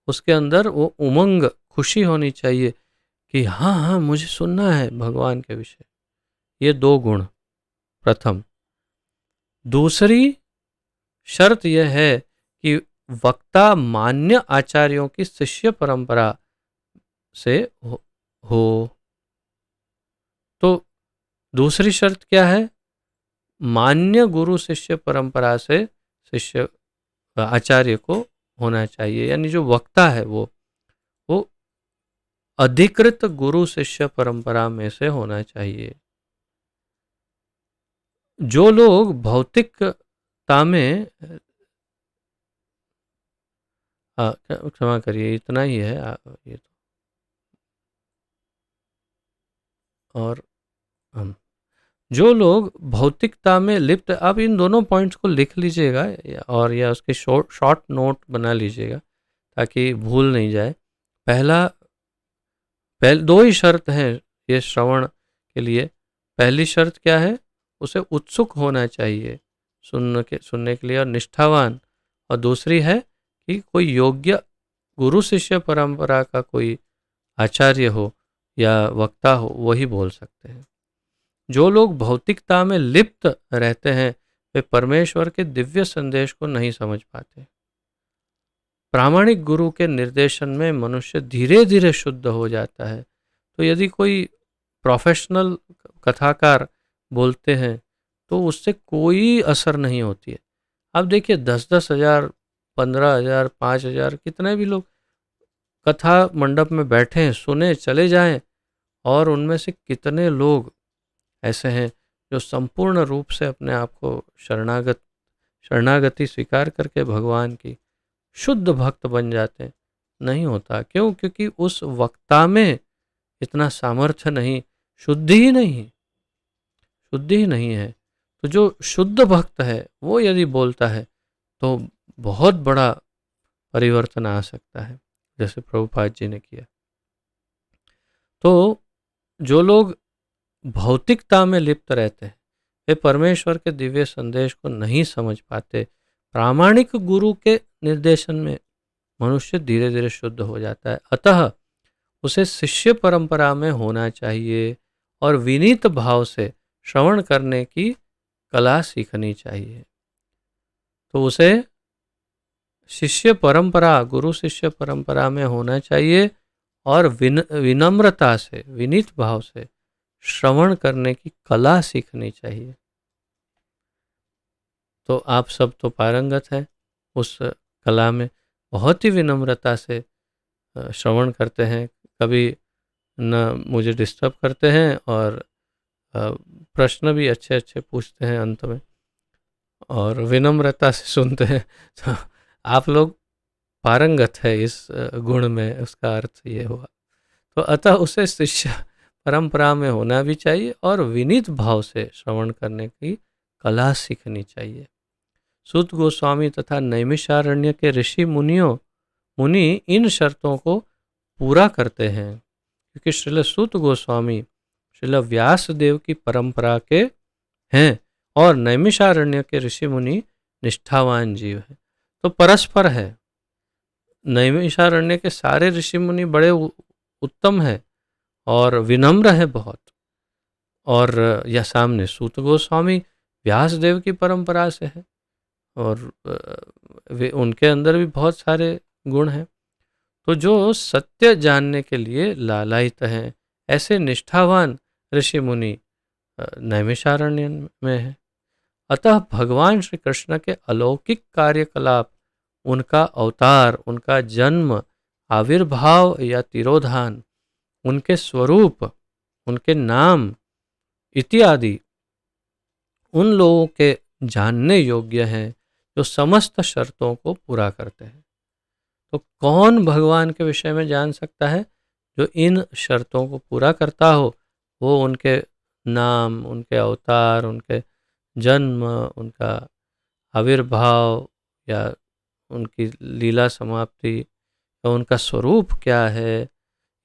उसके अंदर वो उमंग, खुशी होनी चाहिए कि हाँ हाँ मुझे सुनना है भगवान के विषय। ये दो गुण प्रथम। दूसरी शर्त यह है कि वक्ता मान्य आचार्यों की शिष्य परंपरा से हो। तो दूसरी शर्त क्या है? मान्य गुरु शिष्य परंपरा से शिष्य आचार्य को होना चाहिए, यानी जो वक्ता है वो अधिकृत गुरु शिष्य परंपरा में से होना चाहिए। जो लोग भौतिकता में क्षमा करिए, इतना ही है ये तो। और हम जो लोग भौतिकता में लिप्त, आप इन दोनों पॉइंट्स को लिख लीजिएगा और या उसके शॉर्ट शॉर्ट नोट बना लीजिएगा ताकि भूल नहीं जाए। पहला पहले दो ही शर्त हैं ये श्रवण के लिए। पहली शर्त क्या है? उसे उत्सुक होना चाहिए सुनने के लिए और निष्ठावान। और दूसरी है कि कोई योग्य गुरु शिष्य परंपरा का कोई आचार्य हो या वक्ता हो, वही बोल सकते हैं। जो लोग भौतिकता में लिप्त रहते हैं वे परमेश्वर के दिव्य संदेश को नहीं समझ पाते। प्रामाणिक गुरु के निर्देशन में मनुष्य धीरे धीरे शुद्ध हो जाता है। तो यदि कोई प्रोफेशनल कथाकार बोलते हैं तो उससे कोई असर नहीं होती है। अब देखिए 10-10 हज़ार, 15 हज़ार, 5 हज़ार, कितने भी लोग कथा मंडप में बैठे हैं, सुने चले जाएं, और उनमें से कितने लोग ऐसे हैं जो संपूर्ण रूप से अपने आप को शरणागति स्वीकार करके भगवान की शुद्ध भक्त बन जाते हैं। नहीं होता। क्यों? क्योंकि उस वक्ता में इतना सामर्थ्य नहीं, शुद्धि ही नहीं है। तो जो शुद्ध भक्त है वो यदि बोलता है तो बहुत बड़ा परिवर्तन आ सकता है, जैसे प्रभुपाद जी ने किया। तो जो लोग भौतिकता में लिप्त रहते हैं वे परमेश्वर के दिव्य संदेश को नहीं समझ पाते। प्रामाणिक गुरु के निर्देशन में मनुष्य धीरे धीरे शुद्ध हो जाता है। अतः उसे शिष्य परंपरा में होना चाहिए और विनीत भाव से श्रवण करने की कला सीखनी चाहिए। तो उसे शिष्य परंपरा, गुरु शिष्य परंपरा में होना चाहिए और विनम्रता से, विनीत भाव से श्रवण करने की कला सीखनी चाहिए। तो आप सब तो पारंगत हैं उस कला में, बहुत ही विनम्रता से श्रवण करते हैं, कभी न मुझे डिस्टर्ब करते हैं और प्रश्न भी अच्छे अच्छे पूछते हैं अंत में, और विनम्रता से सुनते हैं। तो आप लोग पारंगत है इस गुण में, उसका अर्थ ये हुआ। तो अतः उसे शिष्य परंपरा में होना भी चाहिए और विनीत भाव से श्रवण करने की कला सीखनी चाहिए। सूत गोस्वामी तथा नैमिषारण्य के मुनि इन शर्तों को पूरा करते हैं, क्योंकि श्रील सूत गोस्वामी श्रील व्यास देव की परंपरा के हैं और नैमिषारण्य के ऋषि मुनि निष्ठावान जीव हैं। तो परस्पर है। नैमिषारण्य के सारे ऋषि मुनि बड़े उत्तम हैं और विनम्र है बहुत, और यह सामने सूत गोस्वामी व्यास देव की परंपरा से है और उनके अंदर भी बहुत सारे गुण हैं। तो जो सत्य जानने के लिए लालायित हैं ऐसे निष्ठावान ऋषि मुनि नैमिषारण्य में है। अतः भगवान श्री कृष्ण के अलौकिक कार्यकलाप, उनका अवतार, उनका जन्म, आविर्भाव या तिरोधान, उनके स्वरूप, उनके नाम इत्यादि उन लोगों के जानने योग्य हैं जो समस्त शर्तों को पूरा करते हैं। तो कौन भगवान के विषय में जान सकता है? जो इन शर्तों को पूरा करता हो, वो उनके नाम, उनके अवतार, उनके जन्म, उनका आविर्भाव या उनकी लीला समाप्ति या उनका स्वरूप क्या है,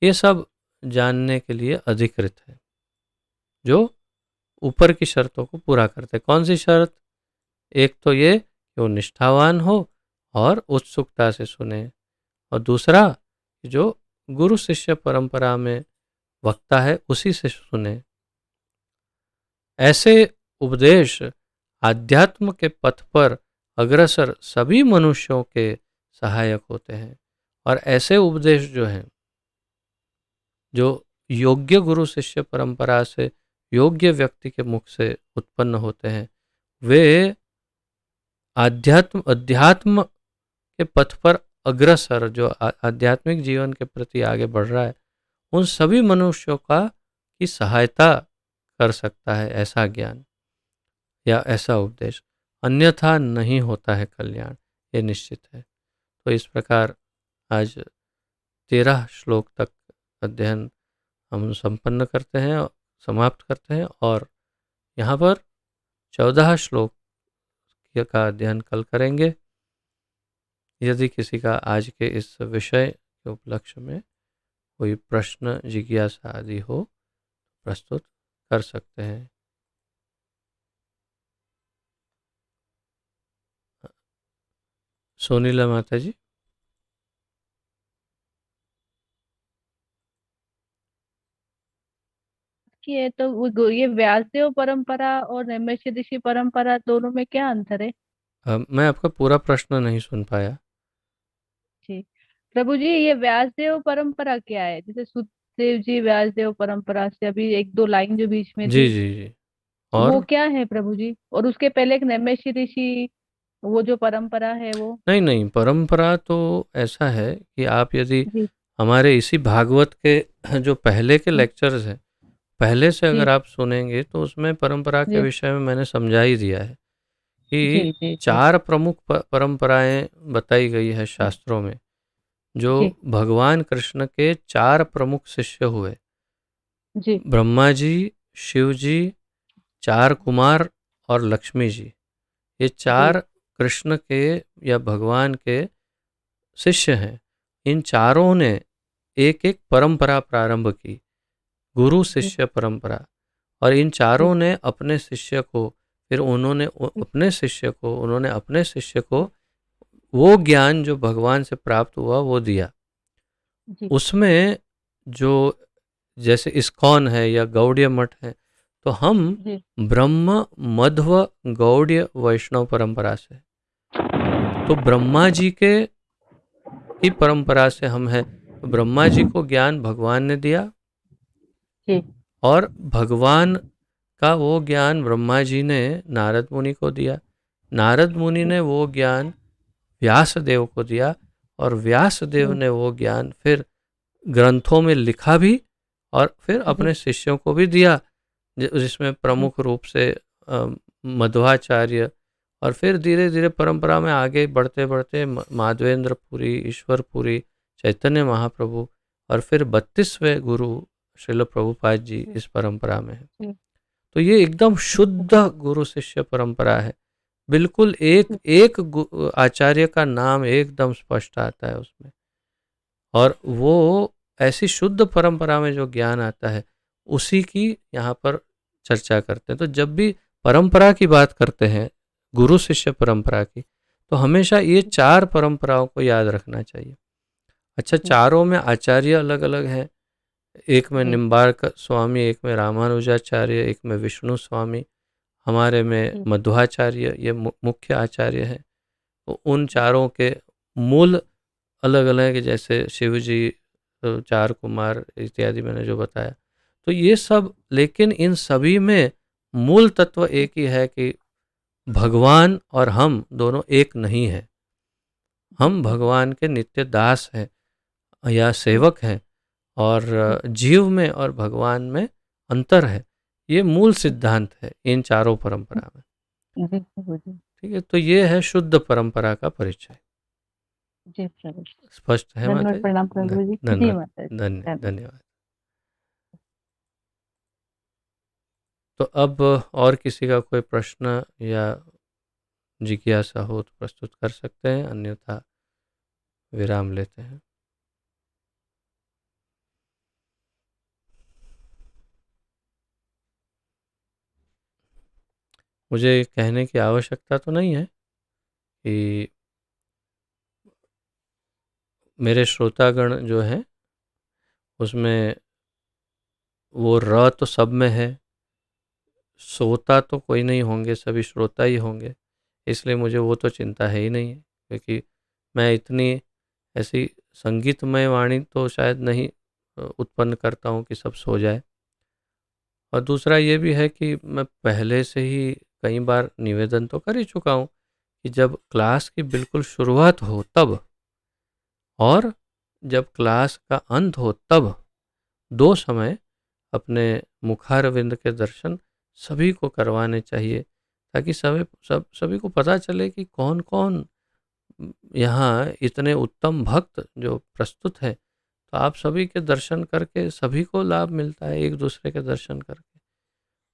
ये सब जानने के लिए अधिकृत है, जो ऊपर की शर्तों को पूरा करते हैं। कौन सी शर्त? एक तो ये कि वो निष्ठावान हो और उत्सुकता से सुने, और दूसरा जो गुरु शिष्य परंपरा में वक्ता है उसी से सुने। ऐसे उपदेश आध्यात्म के पथ पर अग्रसर सभी मनुष्यों के सहायक होते हैं, और ऐसे उपदेश जो हैं, जो योग्य गुरु शिष्य परंपरा से योग्य व्यक्ति के मुख से उत्पन्न होते हैं, वे अध्यात्म के पथ पर अग्रसर, जो आध्यात्मिक जीवन के प्रति आगे बढ़ रहा है, उन सभी मनुष्यों की सहायता कर सकता है ऐसा ज्ञान या ऐसा उपदेश। अन्यथा नहीं होता है कल्याण, ये निश्चित है। तो इस प्रकार आज 13 श्लोक तक अध्ययन हम संपन्न करते हैं, समाप्त करते हैं, और यहाँ पर 14 श्लोक का अध्ययन कल करेंगे। यदि किसी का आज के इस विषय के उपलक्ष्य में कोई प्रश्न, जिज्ञासा आदि हो, प्रस्तुत कर सकते हैं। सोनीला माता जी। कि ये तो ये व्यासदेव परंपरा और नैमिष ऋषि परंपरा दोनों में क्या अंतर है? मैं आपका पूरा प्रश्न नहीं सुन पाया। जी प्रभु जी, ये व्यासदेव परंपरा क्या है? जैसे सुखदेव जी व्यासदेव परंपरा से अभी एक दो लाइन जो बीच में जी थी, जी जी। वो और क्या है प्रभु जी? और उसके पहले एक नैमिष ऋषि, वो जो परंपरा है वो। नहीं नहीं, परंपरा तो ऐसा है कि आप यदि जी हमारे इसी भागवत के जो पहले के लेक्चर्स हैं, पहले से अगर जी आप सुनेंगे तो उसमें परंपरा के जी विषय में मैंने समझा ही दिया है कि जी जी जी 4 प्रमुख परंपराएं बताई गई है शास्त्रों में। जो जी भगवान कृष्ण के 4 प्रमुख शिष्य हुए, जी ब्रह्मा जी, शिव जी, 4 कुमार और लक्ष्मी जी। ये जी 4 कृष्ण के या भगवान के शिष्य हैं। इन चारों ने एक एक परंपरा प्रारंभ की, गुरु जी शिष्य परंपरा। और इन चारों जी ने अपने शिष्य को, फिर उन्होंने अपने शिष्य को, उन्होंने अपने शिष्य को वो ज्ञान जो भगवान से प्राप्त हुआ वो दिया। जी उसमें जो जैसे इस्कॉन है या गौड़ीय मठ है, तो हम जी ब्रह्म मध्व गौड़ीय वैष्णव परंपरा से, तो ब्रह्मा जी के की परंपरा से हम हैं। तो ब्रह्मा जी को ज्ञान भगवान ने दिया, जी और भगवान का वो ज्ञान ब्रह्मा जी ने नारद मुनि को दिया। नारद मुनि ने वो ज्ञान व्यास देव को दिया, और व्यास देव जी ने वो ज्ञान फिर ग्रंथों में लिखा भी, और फिर जी अपने शिष्यों को भी दिया, जिसमें जी प्रमुख रूप से मध्वाचार्य, और फिर धीरे धीरे परंपरा में आगे बढ़ते बढ़ते माधवेंद्र पुरी, ईश्वर पुरी, चैतन्य महाप्रभु, और फिर 32वें गुरु श्रील प्रभुपाद जी जी इस परंपरा में है। जी तो ये एकदम शुद्ध गुरु शिष्य परंपरा है। बिल्कुल एक एक आचार्य का नाम एकदम स्पष्ट आता है उसमें, और वो ऐसी शुद्ध परंपरा में जो ज्ञान आता है उसी की यहाँ पर चर्चा करते हैं। तो जब भी परंपरा की बात करते हैं, गुरु शिष्य परंपरा की, तो हमेशा ये 4 परंपराओं को याद रखना चाहिए। अच्छा, जी चारों में आचार्य अलग अलग हैं। एक में जी निम्बार्क स्वामी, एक में रामानुजाचार्य, एक में विष्णु स्वामी, हमारे में जी मध्वाचार्य, ये मुख्य आचार्य हैं। तो उन चारों के मूल अलग अलग, जैसे शिव जी, 4 कुमार इत्यादि मैंने जो बताया। तो ये सब, लेकिन इन सभी में मूल तत्व एक ही है कि भगवान और हम दोनों एक नहीं हैं। जी हम प्रभु भगवान के नित्य दास हैं या जी सेवक हैं, और जी जीव में और भगवान में अंतर है। ये मूल सिद्धांत है इन चारों परंपरा में। जी प्रभु जी ठीक है, तो ये है शुद्ध परंपरा का परिचय। जी प्रभु। स्पष्ट है माता धन्यवाद, जी? प्रणाम प्रभु जी। जी धन्यवाद। माता जी, धन्यवाद। धन्यवाद। तो अब और किसी का कोई प्रश्न या जिज्ञासा हो तो प्रस्तुत कर सकते हैं, अन्यथा विराम लेते हैं। मुझे कहने की आवश्यकता तो नहीं है कि मेरे श्रोतागण जो हैं उसमें वो र तो सब में है, सोता तो कोई नहीं होंगे, सभी श्रोता ही होंगे। इसलिए मुझे वो तो चिंता है ही नहीं है, क्योंकि मैं इतनी ऐसी संगीतमय वाणी तो शायद नहीं उत्पन्न करता हूँ कि सब सो जाए। और दूसरा ये भी है कि मैं पहले से ही कई बार निवेदन तो कर ही चुका हूँ कि जब क्लास की बिल्कुल शुरुआत हो तब, और जब क्लास का अंत हो तब, 2 समय अपने मुखारविंद के दर्शन सभी को करवाने चाहिए, ताकि सभी को पता चले कि कौन कौन यहाँ इतने उत्तम भक्त जो प्रस्तुत हैं, तो आप सभी के दर्शन करके सभी को लाभ मिलता है, एक दूसरे के दर्शन करके।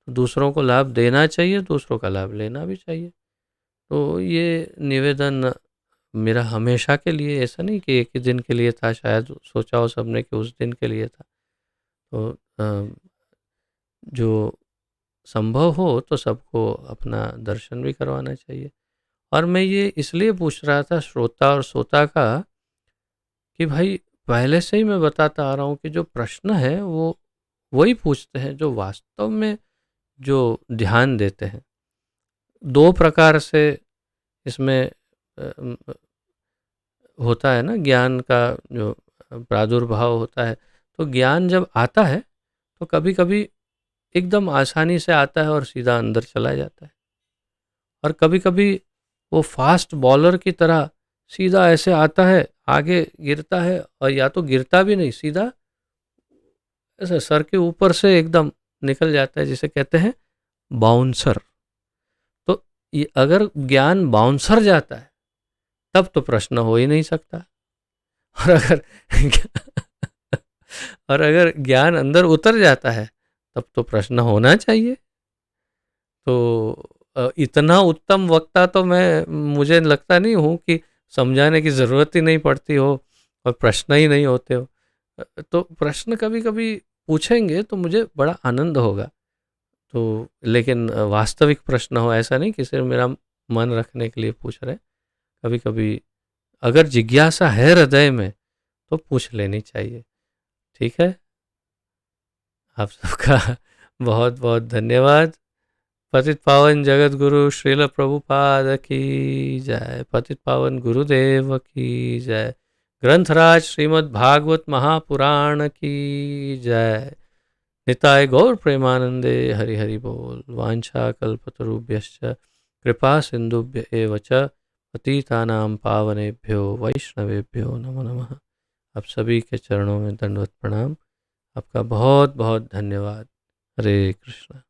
तो दूसरों को लाभ देना चाहिए, दूसरों का लाभ लेना भी चाहिए। तो ये निवेदन मेरा हमेशा के लिए, ऐसा नहीं कि एक ही दिन के लिए था, शायद सोचा हो सबने कि उस दिन के लिए था। तो जो संभव हो तो सबको अपना दर्शन भी करवाना चाहिए। और मैं ये इसलिए पूछ रहा था श्रोता और सोता का, कि भाई पहले से ही मैं बताता आ रहा हूँ कि जो प्रश्न है वो वही पूछते हैं जो वास्तव में जो ध्यान देते हैं। दो प्रकार से इसमें होता है ना, ज्ञान का जो प्रादुर्भाव होता है। तो ज्ञान जब आता है तो कभी कभी एकदम आसानी से आता है और सीधा अंदर चला जाता है, और कभी कभी वो फास्ट बॉलर की तरह सीधा ऐसे आता है, आगे गिरता है, और या तो गिरता भी नहीं, सीधा ऐसे सर के ऊपर से एकदम निकल जाता है, जिसे कहते हैं बाउंसर। तो ये अगर ज्ञान बाउंसर जाता है तब तो प्रश्न हो ही नहीं सकता। और अगर और अगर ज्ञान अंदर उतर जाता है तब तो प्रश्न होना चाहिए। तो इतना उत्तम वक्ता तो मैं, मुझे लगता नहीं हूँ कि समझाने की ज़रूरत ही नहीं पड़ती हो और प्रश्न ही नहीं होते हो। तो प्रश्न कभी कभी पूछेंगे तो मुझे बड़ा आनंद होगा। तो लेकिन वास्तविक प्रश्न हो, ऐसा नहीं कि सिर्फ मेरा मन रखने के लिए पूछ रहे। कभी कभी अगर जिज्ञासा है हृदय में तो पूछ लेनी चाहिए। ठीक है, आप सबका बहुत बहुत धन्यवाद। पतित पावन जगत गुरु श्रील प्रभुपाद की जय। पतित पावन गुरुदेव की जय। ग्रंथराज श्रीमद् भागवत महापुराण की जय। निताय गौर प्रेमानंदे हरि हरि बोल। वांछा कल्पतरुभ्यश्च कृपा सिंधुभ्य एव च पतितानां पावनेभ्यो वैष्णवेभ्यो नमो नमः। आप सभी के चरणों में दंडवत प्रणाम। आपका बहुत बहुत धन्यवाद। हरे कृष्ण।